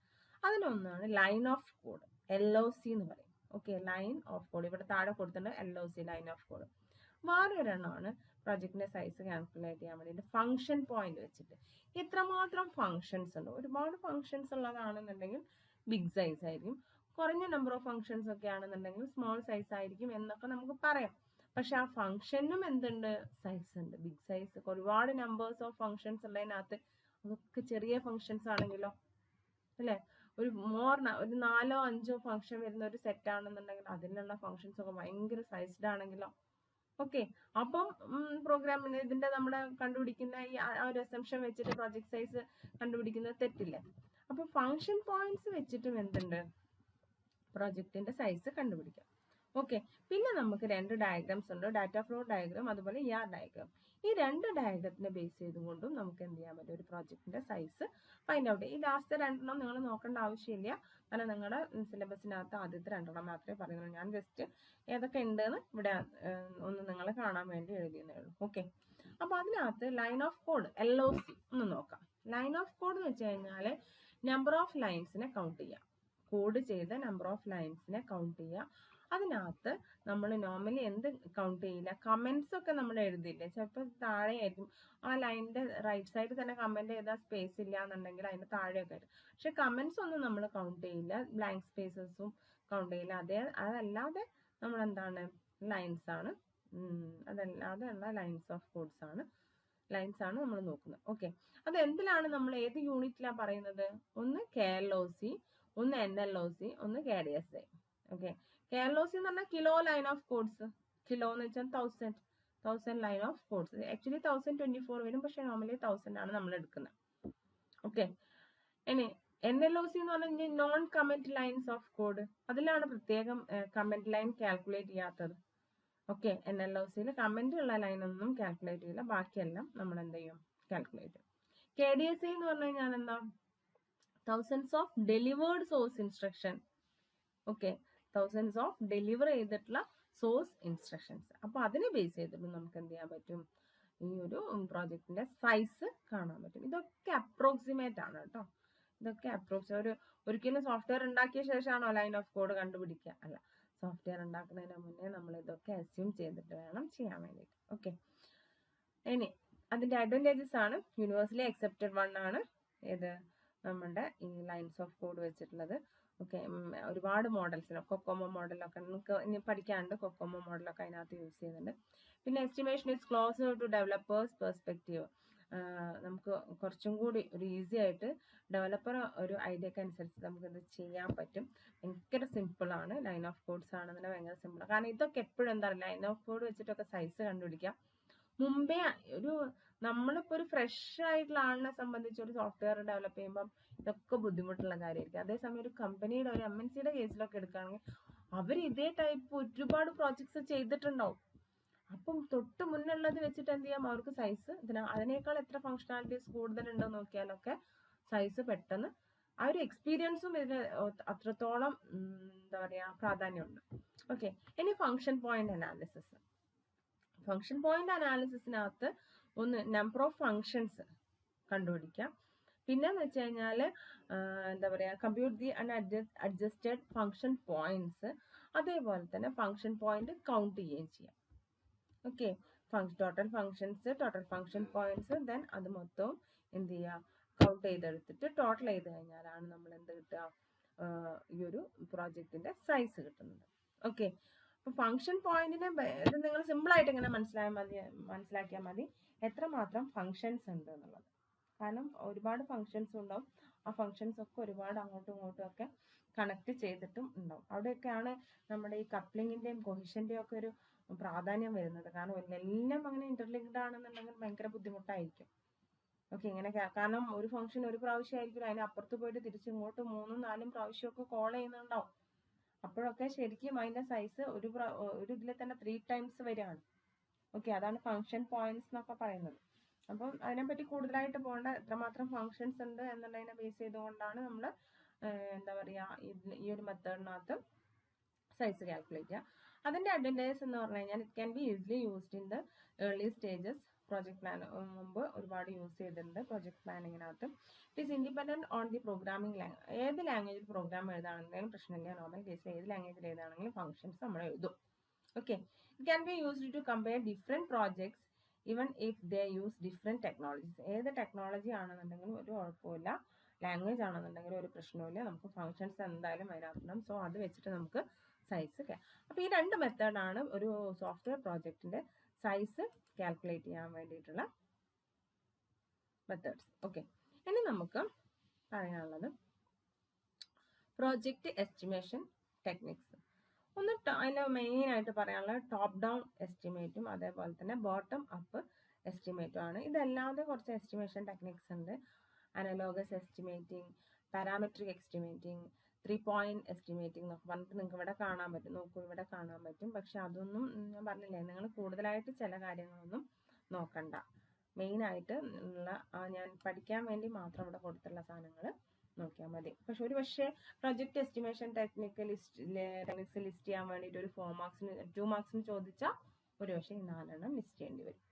അതിനൊന്നാണ് ലൈൻ ഓഫ് കോഡ്, LOC എന്ന് പറയും. ഓക്കെ, ലൈൻ ഓഫ് കോഡ് ഇവിടെ താഴെ കൊടുത്തിട്ടുണ്ട്, LOC, ലൈൻ ഓഫ് കോഡ്. വേറൊരെണ്ണമാണ് പ്രോജക്റ്റിന്റെ സൈസ് കാൽക്കുലേറ്റ് ചെയ്യാൻ വേണ്ടിയിട്ട് ഫംഗ്ഷൻ പോയിന്റ് വെച്ചിട്ട് ഇത്രമാത്രം ഫംഗ്ഷൻസ് ഉണ്ട്. ഒരുപാട് ഫംഗ്ഷൻസ് ഉള്ളതാണെന്നുണ്ടെങ്കിൽ ബിഗ് സൈസ് ആയിരിക്കും, കുറഞ്ഞ നമ്പർ ഓഫ് ഫംഗ്ഷൻസ് ഒക്കെ ആണെന്നുണ്ടെങ്കിൽ സ്മോൾ സൈസ് ആയിരിക്കും എന്നൊക്കെ നമുക്ക് പറയാം. പക്ഷെ ആ ഫംഗ്ഷനും എന്തുണ്ട്? സൈസ് ഉണ്ട്. ബിഗ് സൈസ് ഒരുപാട് നമ്പേഴ്സ് ഓഫ് ഫംഗ്ഷൻസ് ഉള്ളതിനകത്ത് അതൊക്കെ ചെറിയ ഫംഗ്ഷൻസ് ആണെങ്കിലോ അല്ലേ, ഒരു 4 or 5 ഫംഗ്ഷൻ വരുന്ന ഒരു സെറ്റ് ആണെന്നുണ്ടെങ്കിൽ അതിനുള്ള ഫംഗ്ഷൻസ് ഒക്കെ ഭയങ്കര സൈസ്ഡ് ആണെങ്കിലോ. ഓക്കെ, അപ്പം പ്രോഗ്രാമിന് ഇതിന്റെ നമ്മുടെ കണ്ടുപിടിക്കുന്ന ഈ ഒരു അസംഷൻ വെച്ചിട്ട് പ്രോജക്ട് സൈസ് കണ്ടുപിടിക്കുന്നത് തെറ്റില്ലേ? അപ്പൊ ഫംഗ്ഷൻ പോയിന്റ്സ് വെച്ചിട്ടും എന്തുണ്ട്? പ്രോജക്റ്റിന്റെ സൈസ് കണ്ടുപിടിക്കാം. ഓക്കെ, പിന്നെ നമുക്ക് രണ്ട് ഡയഗ്രാംസ് ഉണ്ട്, ഡാറ്റ ഫ്ലോ ഡയഗ്രാം അതുപോലെ ER ഡയഗ്രാം. ഈ രണ്ട് ഡയഗ്രത്തിനെ ബേസ് ചെയ്തുകൊണ്ടും നമുക്ക് എന്ത് ചെയ്യാൻ പറ്റും, ഒരു പ്രോജക്റ്റിന്റെ സൈസ് ഫൈൻഡ് ഔട്ട്. ഈ ലാസ്റ്റ് രണ്ടെണ്ണം നിങ്ങൾ നോക്കേണ്ട ആവശ്യമില്ല, കാരണം നിങ്ങളുടെ സിലബസിനകത്ത് ആദ്യത്തെ രണ്ടെണ്ണം മാത്രമേ പറയുന്നുള്ളൂ. ഞാൻ ജസ്റ്റ് ഏതൊക്കെ ഉണ്ടെന്ന് ഇവിടെ ഒന്ന് നിങ്ങൾ കാണാൻ വേണ്ടി എഴുതിയെന്നേ ഉള്ളൂ. ഓക്കെ, അപ്പൊ അതിനകത്ത് ലൈൻ ഓഫ് കോഡ് LOC ഒന്ന് നോക്കാം. ലൈൻ ഓഫ് കോഡ് എന്ന് വെച്ച് കഴിഞ്ഞാൽ നമ്പർ ഓഫ് ലൈൻസിനെ കൗണ്ട് ചെയ്യുക, കോഡ് ചെയ്ത നമ്പർ ഓഫ് ലൈൻസിനെ കൗണ്ട് ചെയ്യുക. അതിനകത്ത് നമ്മൾ നോർമലി എന്ത് കൗണ്ട് ചെയ്യില്ല, കമന്റ്സ് ഒക്കെ നമ്മൾ എഴുതില്ലേ, ചിലപ്പോൾ താഴെ ആയിരിക്കും ആ ലൈനിന്റെ റൈറ്റ് സൈഡിൽ തന്നെ കമന്റ് ചെയ്താൽ സ്പേസ് ഇല്ല എന്നുണ്ടെങ്കിൽ അതിന്റെ താഴെയൊക്കെ ആയിട്ട്. പക്ഷെ കമന്റ്സ് ഒന്നും നമ്മൾ കൗണ്ട് ചെയ്യില്ല, ബ്ലാങ്ക് സ്പേസസും കൗണ്ട് ചെയ്യില്ല. അതല്ലാതെ നമ്മൾ എന്താണ് ലൈൻസ് ആണ്, അതല്ലാതെ ഉള്ള ലൈൻസ് ഓഫ് കോഡ്സ് ആണ്, ലൈൻസ് ആണ് നമ്മൾ നോക്കുന്നത്. ഓക്കെ, അത് എന്തിലാണ് നമ്മൾ ഏത് യൂണിറ്റിലാണ് പറയുന്നത്, ഒന്ന് KLOC, ഒന്ന് NLOC, ഒന്ന് KDSI. ഓക്കെ, KLOC എന്ന് പറഞ്ഞാൽ kilo line of codes, kilo എന്ന് വെച്ചാൽ 1000 ലൈൻ ഓഫ് കോഡ്സ്. ആക്ച്വലി 1024 വരും, പക്ഷെ നോർമലി 1000 ആണ് നമ്മൾ എടുക്കുന്നത്. ഓക്കെ, ഇനി NLOC എന്ന് പറഞ്ഞാൽ non comment lines of code, അതിലാണ് പ്രത്യേകം കമന്റ് ലൈൻ കാൽക്കുലേറ്റ് ചെയ്യാത്തത്. ഓക്കെ, NLOCയിൽ കമന്റ് ഉള്ള ലൈൻ ഒന്നും കാൽക്കുലേറ്റ് ചെയ്യില്ല, ബാക്കിയെല്ലാം നമ്മൾ എന്ത് ചെയ്യും, കാൽക്കുലേറ്റ് ചെയ്യും. KDSI എന്ന് പറഞ്ഞു കഴിഞ്ഞാൽ എന്താ, thousands of delivered source instruction. Okay, thousands of deliver ചെയ്തിട്ടുള്ള സോഴ്സ് ഇൻസ്ട്രക്ഷൻസ്. അപ്പൊ അതിനെ ബേസ് ചെയ്തിട്ട് നമുക്ക് എന്ത് ചെയ്യാൻ പറ്റും, ഈ ഒരു പ്രോജക്റ്റിന്റെ സൈസ് കാണാൻ പറ്റും. ഇതൊക്കെ അപ്രോക്സിമേറ്റ് ആണ് കേട്ടോ, ഇതൊക്കെ ഒരിക്കലും സോഫ്റ്റ്വെയർ ഉണ്ടാക്കിയ ശേഷമാണോ ലൈൻ ഓഫ് കോഡ് കണ്ടുപിടിക്കുക, അല്ല, സോഫ്റ്റ്വെയർ ഉണ്ടാക്കുന്നതിന് മുന്നേ നമ്മൾ ഇതൊക്കെ അസ്യൂം ചെയ്തിട്ട് വേണം ചെയ്യാൻ വേണ്ടിയിട്ട്. ഓക്കെ, ഇനി അതിന്റെ അഡ്വാൻറ്റേജസ് ആണ്, യൂണിവേഴ്സലി അക്സെപ്റ്റഡ് വൺ ആണ് ഏത്, നമ്മുടെ ഈ ലൈൻസ് ഓഫ് കോഡ് വെച്ചിട്ടുള്ളത്. ഓക്കെ, ഒരുപാട് മോഡൽസിലോ കൊക്കോമോ മോഡലൊക്കെ നിങ്ങൾക്ക് ഇനി പഠിക്കാനുണ്ട്, കൊക്കോമോ മോഡലൊക്കെ അതിനകത്ത് യൂസ് ചെയ്യുന്നുണ്ട്. പിന്നെ estimation is closer to developers perspective. നമുക്ക് കുറച്ചും കൂടി ഒരു ഈസി ആയിട്ട് ഡെവലപ്പർ ഒരു ഐഡിയക്ക് അനുസരിച്ച് നമുക്കിത് ചെയ്യാൻ പറ്റും. ഭയങ്കര സിമ്പിൾ ആണ്, ലൈൻ ഓഫ് കോഡ്സ് ആണെന്നുണ്ടെങ്കിൽ ഭയങ്കര സിമ്പിൾ. കാരണം ഇതൊക്കെ എപ്പോഴും എന്താ പറയുക, ലൈൻ ഓഫ് കോഡ് വെച്ചിട്ടൊക്കെ സൈസ് കണ്ടുപിടിക്കാം. മുമ്പേ നമ്മളിപ്പോൾ ഒരു ഫ്രഷ് ആയിട്ടുള്ള ആളിനെ സംബന്ധിച്ച് ഒരു സോഫ്റ്റ്വെയർ ഡെവലപ്പ് ചെയ്യുമ്പം ഇതൊക്കെ ബുദ്ധിമുട്ടുള്ള കാര്യമായിരിക്കും. അതേസമയം ഒരു കമ്പനിയുടെ ഒരു MNCയുടെ കേസിലൊക്കെ എടുക്കുകയാണെങ്കിൽ അവർ ഇതേ ടൈപ്പ് ഒരുപാട് പ്രോജക്ട്സ് ചെയ്തിട്ടുണ്ടാവും. അപ്പം തൊട്ട് മുന്നുള്ളത് വെച്ചിട്ട് എന്ത് ചെയ്യാം, അവർക്ക് സൈസ് അതിനേക്കാൾ എത്ര ഫങ്ഷണാലിറ്റീസ് കൂടുതലുണ്ടെന്ന് നോക്കിയാലൊക്കെ സൈസ് പെട്ടെന്ന്, ആ ഒരു എക്സ്പീരിയൻസും ഇതിന് അത്രത്തോളം എന്താ പറയുക പ്രാധാന്യമുണ്ട്. ഓക്കെ, ഇനി function point analysis. Function point അനാലിസിസിനകത്ത് ഒന്ന് നമ്പർ ഓഫ് ഫങ്ഷൻസ് കണ്ടുപിടിക്കാം, പിന്നെന്ന് വെച്ച് കഴിഞ്ഞാൽ എന്താ പറയുക, compute the adjusted function points, അതേപോലെ തന്നെ ഫങ്ഷൻ പോയിന്റ് കൗണ്ട് ചെയ്യുകയും ചെയ്യാം. Okay, total functions, total function points, then അത് മൊത്തവും എന്ത് ചെയ്യുക, കൗണ്ട് ചെയ്തെടുത്തിട്ട് ടോട്ടൽ ചെയ്ത് കഴിഞ്ഞാലാണ് നമ്മൾ എന്ത് കിട്ടുക, ഈ ഒരു പ്രോജക്റ്റിന്റെ സൈസ് കിട്ടുന്നത്. ഓക്കെ, അപ്പൊ ഫങ്ഷൻ പോയിന്റിനെ ഇത് നിങ്ങൾ സിമ്പിൾ ആയിട്ട് ഇങ്ങനെ മനസ്സിലാക്കിയാൽ മതി എത്രമാത്രം ഫങ്ഷൻസ് ഉണ്ട് എന്നുള്ളത്. കാരണം ഒരുപാട് ഫങ്ഷൻസ് ഉണ്ടാവും, ആ ഫങ്ഷൻസ് ഒക്കെ ഒരുപാട് അങ്ങോട്ടും ഇങ്ങോട്ടും ഒക്കെ കണക്ട് ചെയ്തിട്ടും ഉണ്ടാവും. അവിടെയൊക്കെയാണ് നമ്മുടെ ഈ കപ്ലിങ്ങിന്റെയും കൊഹിഷന്റെയും ഒക്കെ ഒരു പ്രാധാന്യം വരുന്നത്. കാരണം എല്ലാം അങ്ങനെ ഇന്റർലിങ്ക്ഡ് ആണെന്നുണ്ടെങ്കിൽ ഭയങ്കര ബുദ്ധിമുട്ടായിരിക്കും. ഓക്കെ, ഇങ്ങനെ കാരണം ഒരു ഫംഗ്ഷൻ ഒരു പ്രാവശ്യമായിരിക്കും, അതിന് അപ്പുറത്ത് പോയിട്ട് തിരിച്ചിങ്ങോട്ട് 3-4 പ്രാവശ്യമൊക്കെ കോൾ ചെയ്യുന്നുണ്ടാവും. അപ്പോഴൊക്കെ ശരിക്കും അതിന്റെ സൈസ് ഒരു ഇതിൽ തന്നെ 3 times വരികയാണ്. ഓക്കെ, അതാണ് ഫംഗ്ഷൻ പോയിന്റ്സ് എന്നൊക്കെ പറയുന്നത്. അപ്പം അതിനെപ്പറ്റി കൂടുതലായിട്ട് പോകേണ്ട, എത്രമാത്രം ഫങ്ഷൻസ് ഉണ്ട് എന്നുള്ളതിനെ ബേസ് ചെയ്തുകൊണ്ടാണ് നമ്മൾ എന്താ പറയുക ഈ ഒരു മെത്തേഡിനകത്ത് സൈസ് കാൽക്കുലേറ്റ് ചെയ്യുക. അതിന്റെ അഡ്വാൻറ്റേജസ് എന്ന് പറഞ്ഞു കഴിഞ്ഞാൽ it can be easily used in the early stages. Project plan മുമ്പ് ഒരുപാട് യൂസ് ചെയ്തിട്ടുണ്ട് പ്രോജക്ട് പ്ലാനിങ്ങിനകത്ത്. It is independent on the programming language. ഏത് ലാംഗ്വേജിൽ പ്രോഗ്രാം എഴുതാണെങ്കിലും പ്രശ്നമില്ല, നോർമൽ കേസിൽ ഏത് ലാംഗ്വേജിൽ എഴുതാണെങ്കിലും ഫങ്ഷൻസ് നമ്മൾ എഴുതും. Okay, it can be used to compare different projects even if they use different technologies. ഏത് ടെക്നോളജി ആണെന്നുണ്ടെങ്കിലും ഒരു കുഴപ്പമില്ല, ലാംഗ്വേജ് ആണെന്നുണ്ടെങ്കിലും ഒരു പ്രശ്നമില്ല, നമുക്ക് ഫങ്ഷൻസ് എന്തായാലും അതിനകത്തുണ്ടാവും. സോ അത് വെച്ചിട്ട് നമുക്ക് സൈസ്. അപ്പോൾ ഈ രണ്ട് മെത്തേഡാണ് ഒരു സോഫ്റ്റ്വെയർ പ്രോജക്റ്റിന്റെ സൈസ് കാൽക്കുലേറ്റ് ചെയ്യാൻ വേണ്ടിയിട്ടുള്ള മെത്തേഡ്സ്. ഓക്കെ, ഇനി നമുക്ക് പറയാനുള്ളത് പ്രോജക്റ്റ് എസ്റ്റിമേഷൻ ടെക്നിക്സ്. ഒന്ന് അതിൽ മെയിൻ ആയിട്ട് പറയാനുള്ളത് ടോപ്പ് ഡൗൺ എസ്റ്റിമേറ്റും അതേപോലെ തന്നെ ബോട്ടം അപ്പ് എസ്റ്റിമേറ്റും ആണ്. ഇതല്ലാതെ കുറച്ച് എസ്റ്റിമേഷൻ ടെക്നിക്സ് ഉണ്ട്. Analogous estimating, parametric estimating, 3-point estimating എന്നൊക്കെ പറഞ്ഞിട്ട് നിങ്ങൾക്ക് ഇവിടെ കാണാൻ പറ്റും. നോക്കൂ, ഇവിടെ കാണാൻ പറ്റും. പക്ഷെ അതൊന്നും ഞാൻ പറഞ്ഞില്ലേ, നിങ്ങൾ കൂടുതലായിട്ട് ചില കാര്യങ്ങളൊന്നും നോക്കണ്ട. മെയിനായിട്ട് ഉള്ള ഞാൻ പഠിക്കാൻ വേണ്ടി മാത്രം ഇവിടെ കൊടുത്തുള്ള സാധനങ്ങൾ നോക്കിയാൽ മതി. പക്ഷെ പ്രൊജക്ട് എസ്റ്റിമേഷൻ ടെക്നിക്സ് ലിസ്റ്റ് ചെയ്യാൻ വേണ്ടിയിട്ട് ഒരു 4 മാർക്സിന് 2 മാർക്സിന് ചോദിച്ചാൽ ഒരുപക്ഷെ ഈ 4 ലിസ്റ്റ് ചെയ്യേണ്ടി വരും.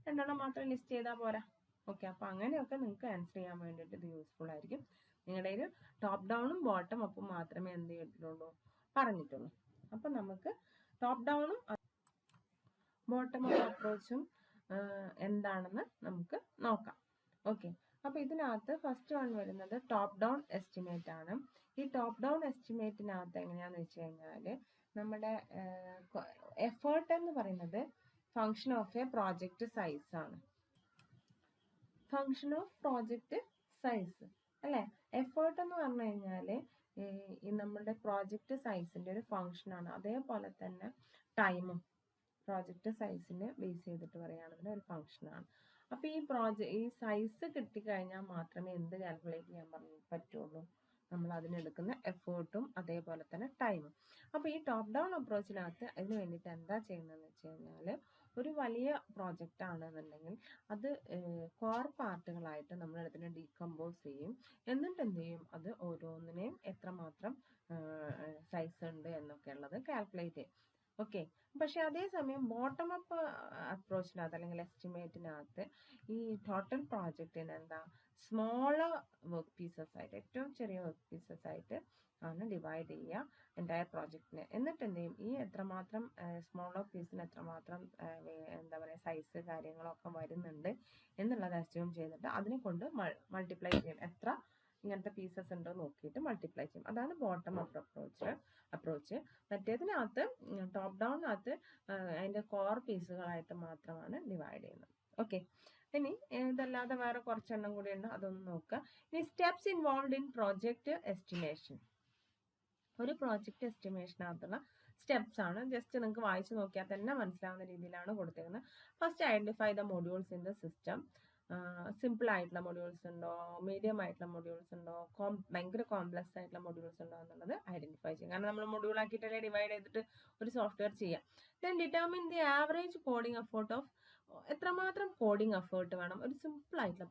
2 മാത്രം ലിസ്റ്റ് ചെയ്താൽ പോരാ. ഓക്കെ, അപ്പോൾ അങ്ങനെയൊക്കെ നിങ്ങൾക്ക് ആൻസർ ചെയ്യാൻ വേണ്ടിയിട്ട് ഇത് യൂസ്ഫുൾ ആയിരിക്കും. നിങ്ങളുടെ ഒരു ടോപ്പ് ഡൗണും ബോട്ടം അപ്പും മാത്രമേ എന്ത് ചെയ്തിട്ടുള്ളൂ, പറഞ്ഞിട്ടുള്ളൂ. അപ്പം നമുക്ക് ടോപ്പ് ഡൗണും ബോട്ടം അപ്പ് അപ്രോച്ചും എന്താണെന്ന് നമുക്ക് നോക്കാം. ഓക്കെ, അപ്പോൾ ഇതിനകത്ത് ഫസ്റ്റ് വൺ വരുന്നത് ടോപ്പ് ഡൗൺ എസ്റ്റിമേറ്റ് ആണ്. ഈ ടോപ്പ് ഡൗൺ എസ്റ്റിമേറ്റിനകത്ത് എങ്ങനെയാണെന്ന് വെച്ച് കഴിഞ്ഞാൽ നമ്മുടെ എഫേർട്ട് എന്ന് പറയുന്നത് function of A project size ആണ്. ഫങ്ഷൻ ഓഫ് പ്രോജക്റ്റ് സൈസ് അല്ലേ? എഫേർട്ട് എന്ന് പറഞ്ഞു കഴിഞ്ഞാൽ ഈ നമ്മുടെ പ്രോജക്റ്റ് സൈസിൻ്റെ ഒരു ഫങ്ഷനാണ്. അതേപോലെ തന്നെ ടൈമും പ്രോജക്റ്റ് സൈസിനെ ബേസ് ചെയ്തിട്ട് പറയുകയാണെങ്കിൽ ഒരു ഫങ്ഷനാണ്. അപ്പോൾ ഈ സൈസ് കിട്ടിക്കഴിഞ്ഞാൽ മാത്രമേ എന്ത് കാൽക്കുലേറ്റ് ചെയ്യാൻ പറ്റുള്ളൂ, നമ്മൾ അതിനെടുക്കുന്ന എഫേർട്ടും അതേപോലെ തന്നെ ടൈമും. അപ്പോൾ ഈ ടോപ്പ് ഡൗൺ അപ്രോച്ചിനകത്ത് അതിന് വേണ്ടിയിട്ട് എന്താ ചെയ്യുന്നതെന്ന് വെച്ച് കഴിഞ്ഞാൽ, ഒരു വലിയ പ്രോജക്റ്റ് ആണെന്നുണ്ടെങ്കിൽ അത് കോർ പാർട്ടുകളായിട്ട് നമ്മൾ അതിനെ ഡീകമ്പോസ് ചെയ്യും. എന്നിട്ട് എന്ത് ചെയ്യും, അത് ഓരോന്നിനെയും എത്രമാത്രം സൈസ് ഉണ്ട് എന്നൊക്കെ ഉള്ളത് കാൽക്കുലേറ്റ് ചെയ്യും. ഓക്കെ, പക്ഷെ അതേസമയം ബോട്ടം അപ്പ് അപ്രോച്ചിനകത്ത് അല്ലെങ്കിൽ എസ്റ്റിമേറ്റിനകത്ത് ഈ ടോട്ടൽ പ്രോജക്റ്റിന് എന്താ സ്മോളർ വർക്ക് പീസസ് ആയിട്ട്, ഏറ്റവും ചെറിയ വർക്ക് പീസസ് ആയിട്ട് ആണ് ഡിവൈഡ് ചെയ്യുക എൻ്റയർ പ്രോജക്റ്റിനെ. എന്നിട്ട് എന്ത് ചെയ്യും, ഈ എത്രമാത്രം സ്മോളർ പീസിന് എത്രമാത്രം എന്താ പറയുക സൈസ് കാര്യങ്ങളൊക്കെ വരുന്നുണ്ട് എന്നുള്ളത് അസ്യൂം ചെയ്തിട്ട് അതിനെ കൊണ്ട് മൾട്ടിപ്ലൈ ചെയ്യും. എത്ര ഇങ്ങനത്തെ പീസസ് ഉണ്ടോ നോക്കിയിട്ട് മൾട്ടിപ്ലൈ ചെയ്യും. അതാണ് ബോട്ടം അപ്പ് അപ്രോച്ച്. മറ്റേതിനകത്ത് ടോപ്പ് ഡൗണിനകത്ത് അതിൻ്റെ കോർ പീസുകളായിട്ട് മാത്രമാണ് ഡിവൈഡ് ചെയ്യുന്നത്. ഓക്കെ, ഇനി ഇതല്ലാതെ വേറെ കുറച്ചെണ്ണം കൂടി ഉണ്ട്, അതൊന്ന് നോക്കുക. ഇനി steps involve in project estimation. ഒരു പ്രോജക്റ്റ് എസ്റ്റിമേഷനകത്തുള്ള സ്റ്റെപ്സ് ആണ്. ജസ്റ്റ് നിങ്ങൾക്ക് വായിച്ചു നോക്കിയാൽ തന്നെ മനസ്സിലാവുന്ന രീതിയിലാണ് കൊടുത്തിരിക്കുന്നത്. First identify the modules in the system. Simple ആയിട്ടുള്ള മൊഡ്യൂൾസ് ഉണ്ടോ, മീഡിയം ആയിട്ടുള്ള മൊഡ്യൂൾസ് ഉണ്ടോ, ഭയങ്കര കോംപ്ലക്സ് ആയിട്ടുള്ള മൊഡ്യൂൾസ് ഉണ്ടോ എന്നുള്ളത് ഐഡന്റിഫൈ ചെയ്യും. കാരണം നമ്മൾ മൊഡ്യൂൾ ആക്കിയിട്ടല്ലേ ഡിവൈഡ് ചെയ്തിട്ട് ഒരു സോഫ്റ്റ്വെയർ ചെയ്യാം. Then determine the average coding effort of, എത്രമാത്രം കോഡിംഗ് എഫേർട്ട് വേണം, ഒരു സിമ്പിൾ ആയിട്ടുള്ള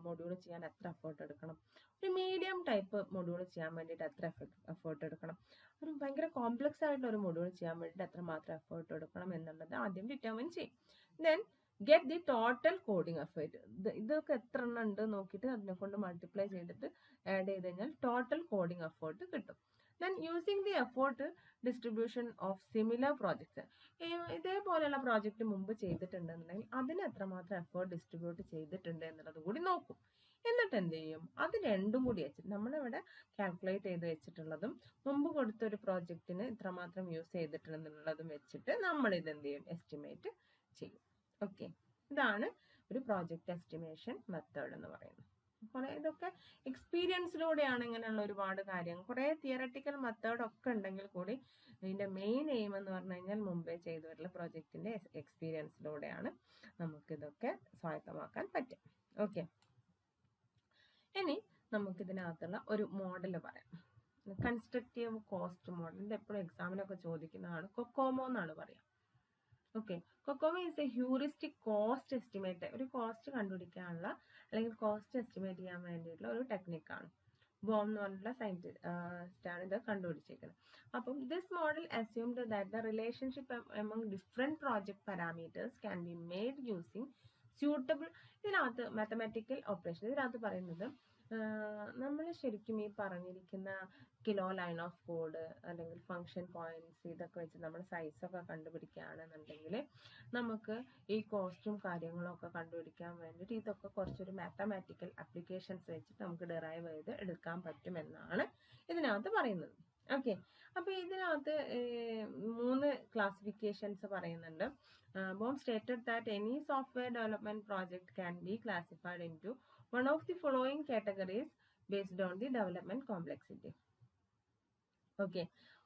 മൊഡ്യൂൾ ചെയ്യാൻ എത്ര എഫേർട്ട് എടുക്കണം, ഒരു മീഡിയം ടൈപ്പ് മൊഡ്യൂൾ ചെയ്യാൻ വേണ്ടിയിട്ട് എത്ര എഫേർട്ട് എടുക്കണം, ഒരു ഭയങ്കര കോംപ്ലക്സ് ആയിട്ടുള്ള ഒരു മൊഡ്യൂൾ ചെയ്യാൻ വേണ്ടിയിട്ട് എത്രമാത്രം എഫേർട്ട് എടുക്കണം എന്നുള്ളത് ആദ്യം ഡിറ്റർമിൻ ചെയ്യും. Then get the total coding effort. ഇതൊക്കെ എത്ര എണ്ണം ഉണ്ട് നോക്കിയിട്ട് അതിനെ കൊണ്ട് മൾട്ടിപ്ലൈ ചെയ്തിട്ട് ആഡ് ചെയ്ത് കഴിഞ്ഞാൽ ടോട്ടൽ കോഡിംഗ് എഫേർട്ട് കിട്ടും. Then using the effort distribution of similar projects. ഇതേപോലെയുള്ള പ്രോജക്റ്റ് മുമ്പ് ചെയ്തിട്ടുണ്ടെന്നുണ്ടെങ്കിൽ അതിന് എത്രമാത്രം എഫേർട്ട് ഡിസ്ട്രിബ്യൂട്ട് ചെയ്തിട്ടുണ്ട് എന്നുള്ളത് കൂടി നോക്കും. എന്നിട്ട് എന്ത് ചെയ്യും, അത് രണ്ടും കൂടി വെച്ചിട്ട് നമ്മളിവിടെ കാൽക്കുലേറ്റ് ചെയ്ത് വെച്ചിട്ടുള്ളതും മുമ്പ് കൊടുത്തൊരു പ്രോജക്റ്റിന് ഇത്രമാത്രം യൂസ് ചെയ്തിട്ടുണ്ടെന്നുള്ളതും വെച്ചിട്ട് നമ്മൾ ഇത് എന്ത് ചെയ്യും, എസ്റ്റിമേറ്റ് ചെയ്യും. ഓക്കെ, ഇതാണ് ഒരു പ്രോജക്റ്റ് എസ്റ്റിമേഷൻ മെത്തേഡ് എന്ന് പറയുന്നത്. കുറെ ഇതൊക്കെ എക്സ്പീരിയൻസിലൂടെയാണ് ഇങ്ങനെയുള്ള ഒരുപാട് കാര്യങ്ങൾ. കുറെ തിയറട്ടിക്കൽ മെത്തേഡ് ഒക്കെ ഉണ്ടെങ്കിൽ കൂടി ഇതിന്റെ മെയിൻ എയിം എന്ന് പറഞ്ഞു കഴിഞ്ഞാൽ മുമ്പേ ചെയ്തു വരുന്ന പ്രോജക്റ്റിന്റെ എക്സ്പീരിയൻസിലൂടെയാണ് നമുക്കിതൊക്കെ സ്വായത്തമാക്കാൻ പറ്റും. ഓക്കെ, ഇനി നമുക്കിതിനകത്തുള്ള ഒരു മോഡൽ പറയാം. Constructive cost model. ഇത് എപ്പോഴും എക്സാമിനൊക്കെ ചോദിക്കുന്നതാണ്. കൊക്കോമോ എന്നാണ് പറയാം. Okay, COCOMO is A heuristic cost estimate. ഒരു കോസ്റ്റ് കണ്ടുപിടിക്കാനുള്ള അല്ലെങ്കിൽ കോസ്റ്റ് എസ്റ്റിമേറ്റ് ചെയ്യാൻ വേണ്ടിയിട്ടുള്ള ഒരു ടെക്നിക്കാണ്. ബോം എന്ന് പറഞ്ഞിട്ടുള്ള സയന്റിസ്റ്റാണ് ഇത് കണ്ടുപിടിച്ചിരിക്കുന്നത്. അപ്പം this model assumed that the relationship among different project parameters can be made using suitable. ഇതിനകത്ത് മാത്തമാറ്റിക്കൽ ഓപ്പറേഷൻ. ഇതിനകത്ത് പറയുന്നത് നമ്മൾ ശരിക്കും ഈ പറഞ്ഞിരിക്കുന്ന കിലോ ലൈൻ ഓഫ് കോഡ് അല്ലെങ്കിൽ ഫങ്ഷൻ പോയിന്റ്സ് ഇതൊക്കെ വെച്ച് നമ്മൾ സൈസൊക്കെ കണ്ടുപിടിക്കുകയാണെന്നുണ്ടെങ്കിൽ നമുക്ക് ഈ കോസ്റ്റും കാര്യങ്ങളും ഒക്കെ കണ്ടുപിടിക്കാൻ വേണ്ടിയിട്ട് ഇതൊക്കെ കുറച്ചൊരു മാത്തമാറ്റിക്കൽ ആപ്ലിക്കേഷൻസ് വെച്ചിട്ട് നമുക്ക് ഡിറൈവ് ചെയ്ത് എടുക്കാൻ പറ്റുമെന്നാണ് ഇതിനകത്ത് പറയുന്നത്. ഓക്കെ, അപ്പോൾ ഇതിനകത്ത് 3 ക്ലാസിഫിക്കേഷൻസ് പറയുന്നുണ്ട്. Boehm stated that any software development project can be classified into one of the following categories based on the development complexity. Okay,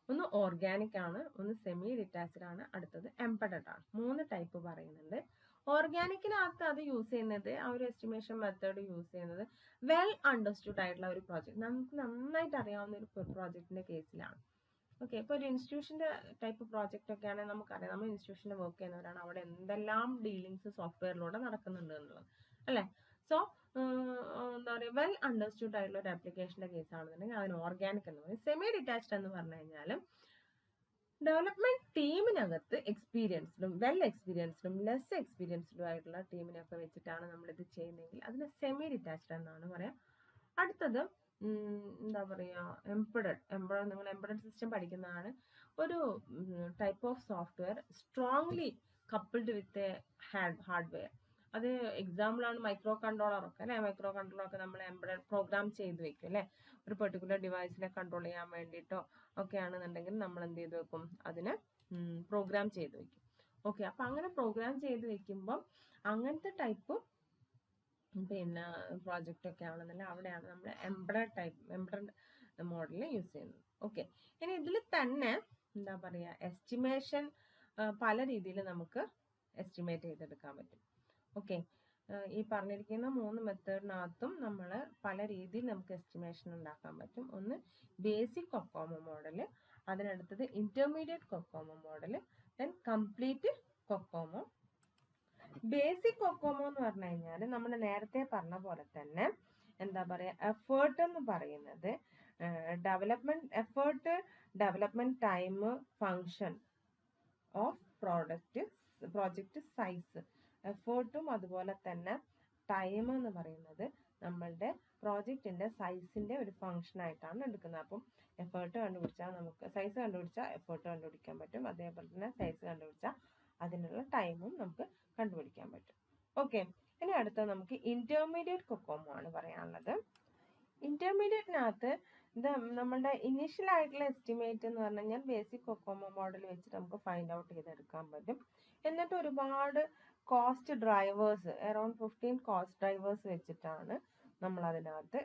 ഒന്ന് ഓർഗാനിക് ആണ്, ഒന്ന് സെമി ഡിറ്റാച്ച്ഡ് ആണ്, അടുത്തത് എംബഡഡ് ആണ്. 3 ടൈപ്പ് പറയുന്നുണ്ട്. ഓർഗാനിക്കിനകത്ത് അത് യൂസ് ചെയ്യുന്നത്, ആ ഒരു എസ്റ്റിമേഷൻ മെത്തേഡ് യൂസ് ചെയ്യുന്നത് വെൽ അണ്ടർസ്റ്റുഡ് ആയിട്ടുള്ള ഒരു പ്രോജക്റ്റ്, നമുക്ക് നന്നായിട്ട് അറിയാവുന്ന ഒരു പ്രോജക്റ്റിന്റെ കേസിലാണ്. ഓക്കെ, ഇപ്പോൾ ഒരു ഇൻസ്റ്റിറ്റ്യൂഷൻ്റെ ടൈപ്പ് പ്രോജക്റ്റ് ഒക്കെ ആണെങ്കിൽ നമുക്കറിയാം, നമ്മൾ ഇൻസ്റ്റിറ്റ്യൂഷനിൽ വർക്ക് ചെയ്യുന്നവരാണ്, അവിടെ എന്തെല്ലാം ഡീലിങ്സ് സോഫ്റ്റ്വെയറിലൂടെ നടക്കുന്നുണ്ട് എന്നുള്ളത് അല്ലേ. സോ എന്താ പറയുക, വെൽ അണ്ടർസ്റ്റുഡ് ആയിട്ടുള്ള ഒരു ആപ്ലിക്കേഷൻ്റെ കേസ് ആണെന്നുണ്ടെങ്കിൽ അതിന് ഓർഗാനിക് എന്ന് പറയും. സെമി ഡിറ്റാച്ച്ഡ് എന്ന് പറഞ്ഞു കഴിഞ്ഞാൽ ഡെവലപ്മെന്റ് ടീമിനകത്ത് എക്സ്പീരിയൻസ്ഡും വെൽ എക്സ്പീരിയൻസ്ഡും ലെസ് എക്സ്പീരിയൻസ്ഡും ആയിട്ടുള്ള ടീമിനൊക്കെ വെച്ചിട്ടാണ് നമ്മളിത് ചെയ്യുന്നതെങ്കിൽ അതിന് സെമി ഡിറ്റാച്ച്ഡ് എന്നാണ് പറയാം. അടുത്തത് എന്താ പറയുക, എംബഡഡ് നിങ്ങൾ എംബഡഡ് സിസ്റ്റം പഠിക്കുന്നതാണ്. ഒരു type of software strongly coupled with hardware. അത് എക്സാമ്പിളാണ് മൈക്രോ കൺട്രോളറൊക്കെ അല്ലേ. മൈക്രോ കൺട്രോളറൊക്കെ നമ്മൾ എംബഡഡ് പ്രോഗ്രാം ചെയ്ത് വെക്കും അല്ലേ. ഒരു പെർട്ടിക്കുലർ ഡിവൈസിനെ കൺട്രോൾ ചെയ്യാൻ വേണ്ടിയിട്ടോ ഒക്കെ ആണെന്നുണ്ടെങ്കിൽ നമ്മൾ എന്ത് ചെയ്ത് വെക്കും, അതിനെ പ്രോഗ്രാം ചെയ്ത് വെക്കും. ഓക്കെ, അപ്പം അങ്ങനെ പ്രോഗ്രാം ചെയ്ത് വെക്കുമ്പം അങ്ങനത്തെ ടൈപ്പ് പിന്നെ പ്രോജക്റ്റ് ഒക്കെ ആണെന്നുണ്ടെങ്കിൽ അവിടെയാണ് നമ്മൾ എംബഡഡ് മോഡൽ യൂസ് ചെയ്യുന്നത്. ഓക്കെ, ഇനി ഇതിൽ തന്നെ എന്താ പറയുക, എസ്റ്റിമേഷൻ പല രീതിയിൽ നമുക്ക് എസ്റ്റിമേറ്റ് ചെയ്തെടുക്കാൻ പറ്റും. ഓക്കെ, ഈ പറഞ്ഞിരിക്കുന്ന 3 മെത്തേഡിനകത്തും നമ്മൾ പല രീതിയിൽ നമുക്ക് എസ്റ്റിമേഷൻ ഉണ്ടാക്കാൻ പറ്റും. ഒന്ന് ബേസിക് കൊക്കോമോ മോഡൽ, അതിനടുത്തത് intermediate COCOMO model, then complete COCOMO. Basic COCOMO എന്ന് പറഞ്ഞു കഴിഞ്ഞാൽ നമ്മൾ നേരത്തെ പറഞ്ഞ പോലെ തന്നെ എന്താ പറയുക, എഫേർട്ട് എന്ന് പറയുന്നത് development time, function of project size. എഫേർട്ടും അതുപോലെ തന്നെ ടൈം എന്ന് പറയുന്നത് നമ്മളുടെ പ്രോജക്റ്റിന്റെ സൈസിന്റെ ഒരു ഫംഗ്ഷൻ ആയിട്ടാണ് എടുക്കുന്നത്. അപ്പം എഫേർട്ട് കണ്ടുപിടിച്ചാൽ നമുക്ക് സൈസ് കണ്ടുപിടിച്ചാൽ എഫേർട്ട് കണ്ടുപിടിക്കാൻ പറ്റും, അതേപോലെ തന്നെ സൈസ് കണ്ടുപിടിച്ചാൽ അതിനുള്ള ടൈമും നമുക്ക് കണ്ടുപിടിക്കാൻ പറ്റും. ഓക്കെ, ഇനി അടുത്ത നമുക്ക് ഇന്റർമീഡിയറ്റ് കൊക്കോമോ ആണ് പറയാനുള്ളത്. ഇന്റർമീഡിയറ്റിനകത്ത് ഇത് നമ്മളുടെ ഇനീഷ്യൽ ആയിട്ടുള്ള എസ്റ്റിമേറ്റ് എന്ന് പറഞ്ഞു കഴിഞ്ഞാൽ ബേസിക് കൊക്കോമോ മോഡൽ വെച്ചിട്ട് നമുക്ക് ഫൈൻഡ് ഔട്ട് ചെയ്തെടുക്കാൻ പറ്റും. എന്നിട്ട് ഒരുപാട് cost drivers, around 15 cost drivers വെച്ചിട്ടാണ് നമ്മൾ അതിനകത്ത്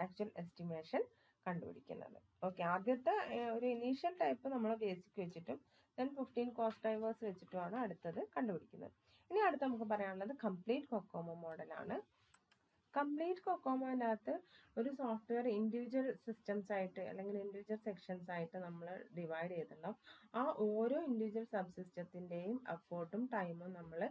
ആക്ച്വൽ എസ്റ്റിമേഷൻ കണ്ടുപിടിക്കുന്നത്. ഓക്കെ, ആദ്യത്തെ ഒരു ഇനീഷ്യൽ ടൈപ്പ് നമ്മൾ ബേസിക് വെച്ചിട്ടും ദെൻ 15 കോസ്റ്റ് ഡ്രൈവേഴ്സ് വെച്ചിട്ടുമാണ് അടുത്തത് കണ്ടുപിടിക്കുന്നത്. ഇനി അടുത്ത് നമുക്ക് പറയാനുള്ളത് കംപ്ലീറ്റ് കൊക്കോമോ മോഡലാണ്. കംപ്ലീറ്റ് കൊക്കോമോനകത്ത് ഒരു സോഫ്റ്റ്വെയർ ഇൻഡിവിജ്വൽ സിസ്റ്റംസ് ആയിട്ട് അല്ലെങ്കിൽ ഇൻഡിവിജ്വൽ സെക്ഷൻസ് ആയിട്ട് നമ്മൾ ഡിവൈഡ് ചെയ്തിട്ടുണ്ടാവും. ആ ഓരോ ഇൻഡിവിജ്വൽ സബ് സിസ്റ്റത്തിൻ്റെയും എഫേർട്ടും ടൈമും നമ്മൾ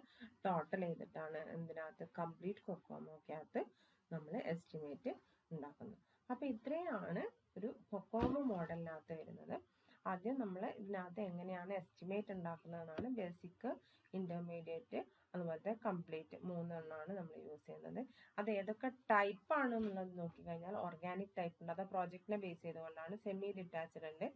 ടോട്ടൽ ചെയ്തിട്ടാണ് എന്തിനകത്ത് കംപ്ലീറ്റ് കൊക്കോമോക്കകത്ത് നമ്മൾ എസ്റ്റിമേറ്റ് ഉണ്ടാക്കുന്നത്. അപ്പോൾ ഇത്രയാണ് ഒരു കൊക്കോമോ മോഡലിനകത്ത് വരുന്നത്. ആദ്യം നമ്മൾ ഇതിനകത്ത് എങ്ങനെയാണ് എസ്റ്റിമേറ്റ് ഉണ്ടാക്കുന്നതെന്നാണ്. ബേസിക്, ഇന്റർമീഡിയറ്റ്, അതുപോലത്തെ കംപ്ലീറ്റ് 3 എണ്ണമാണ് നമ്മൾ യൂസ് ചെയ്യുന്നത്. അത് ഏതൊക്കെ ടൈപ്പ് ആണ് എന്നുള്ളത് നോക്കിക്കഴിഞ്ഞാൽ ഓർഗാനിക് ടൈപ്പ് ഉണ്ട്, അത് പ്രോജക്റ്റിനെ ബേസ് ചെയ്തുകൊണ്ടാണ്. സെമി ഡിറ്റാച്ച്ഡ് ഉണ്ട്,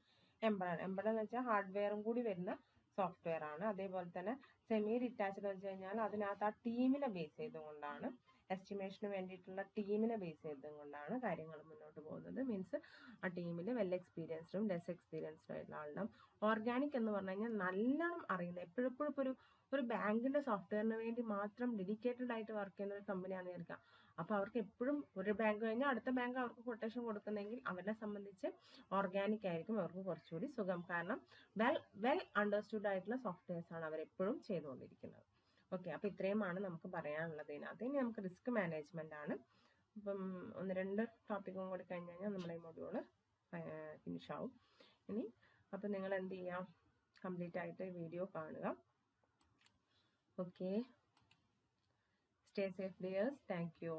എംബഡഡ് എന്ന് വെച്ചാൽ ഹാർഡ്വെയറും കൂടി വരുന്ന സോഫ്റ്റ്വെയർ ആണ്. അതേപോലെ തന്നെ സെമി ഡിറ്റാച്ച്ഡ് എന്ന് വെച്ച് കഴിഞ്ഞാൽ അതിനകത്ത് ആ ടീമിനെ ബേസ് ചെയ്തുകൊണ്ടാണ്, എസ്റ്റിമേഷന് വേണ്ടിയിട്ടുള്ള ടീമിനെ ബേസ് ചെയ്തുകൊണ്ടാണ് കാര്യങ്ങൾ മുന്നോട്ട് പോകുന്നത്. മീൻസ് ആ ടീമിൽ വെൽ എക്സ്പീരിയൻസ്ഡും ലെസ് എക്സ്പീരിയൻസ്ഡും ആയിട്ടുള്ള ആളുണ്ടാവും. ഓർഗാനിക് എന്ന് പറഞ്ഞു കഴിഞ്ഞാൽ നല്ലോണം അറിയുന്നത്, എപ്പോഴും ഒരു ബാങ്കിന്റെ സോഫ്റ്റ്വെയറിന് വേണ്ടി മാത്രം ഡെഡിക്കേറ്റഡ് ആയിട്ട് വർക്ക് ചെയ്യുന്ന ഒരു കമ്പനിയാണെന്ന് വിചാരിക്കാം. അപ്പോൾ അവർക്ക് എപ്പോഴും ഒരു ബാങ്ക് കഴിഞ്ഞാൽ അടുത്ത ബാങ്ക് അവർക്ക് കൊട്ടേഷൻ കൊടുക്കുന്നെങ്കിൽ അവരെ സംബന്ധിച്ച് ഓർഗാനിക് ആയിരിക്കും അവർക്ക് കുറച്ചുകൂടി സുഖം. കാരണം വെൽ അണ്ടർസ്റ്റുഡ് ആയിട്ടുള്ള സോഫ്റ്റ്വെയർസ് ആണ് അവരെപ്പോഴും ചെയ്തുകൊണ്ടിരിക്കുന്നത്. ഓക്കെ, അപ്പോൾ ഇത്രയുമാണ് നമുക്ക് പറയാനുള്ളത് ഇതിനകത്ത്. ഇനി നമുക്ക് റിസ്ക് മാനേജ്മെന്റ് ആണ്. അപ്പം 1-2 ടോപ്പിക്കും കൂടി കഴിഞ്ഞ് കഴിഞ്ഞാൽ നമ്മുടെ ഈ മൊഡ്യൂള് ഫിനിഷ് ആവും. ഇനി അപ്പം നിങ്ങൾ എന്ത് ചെയ്യാം, കംപ്ലീറ്റ് ആയിട്ട് വീഡിയോ കാണുക. Okay, stay safe dears, thank you.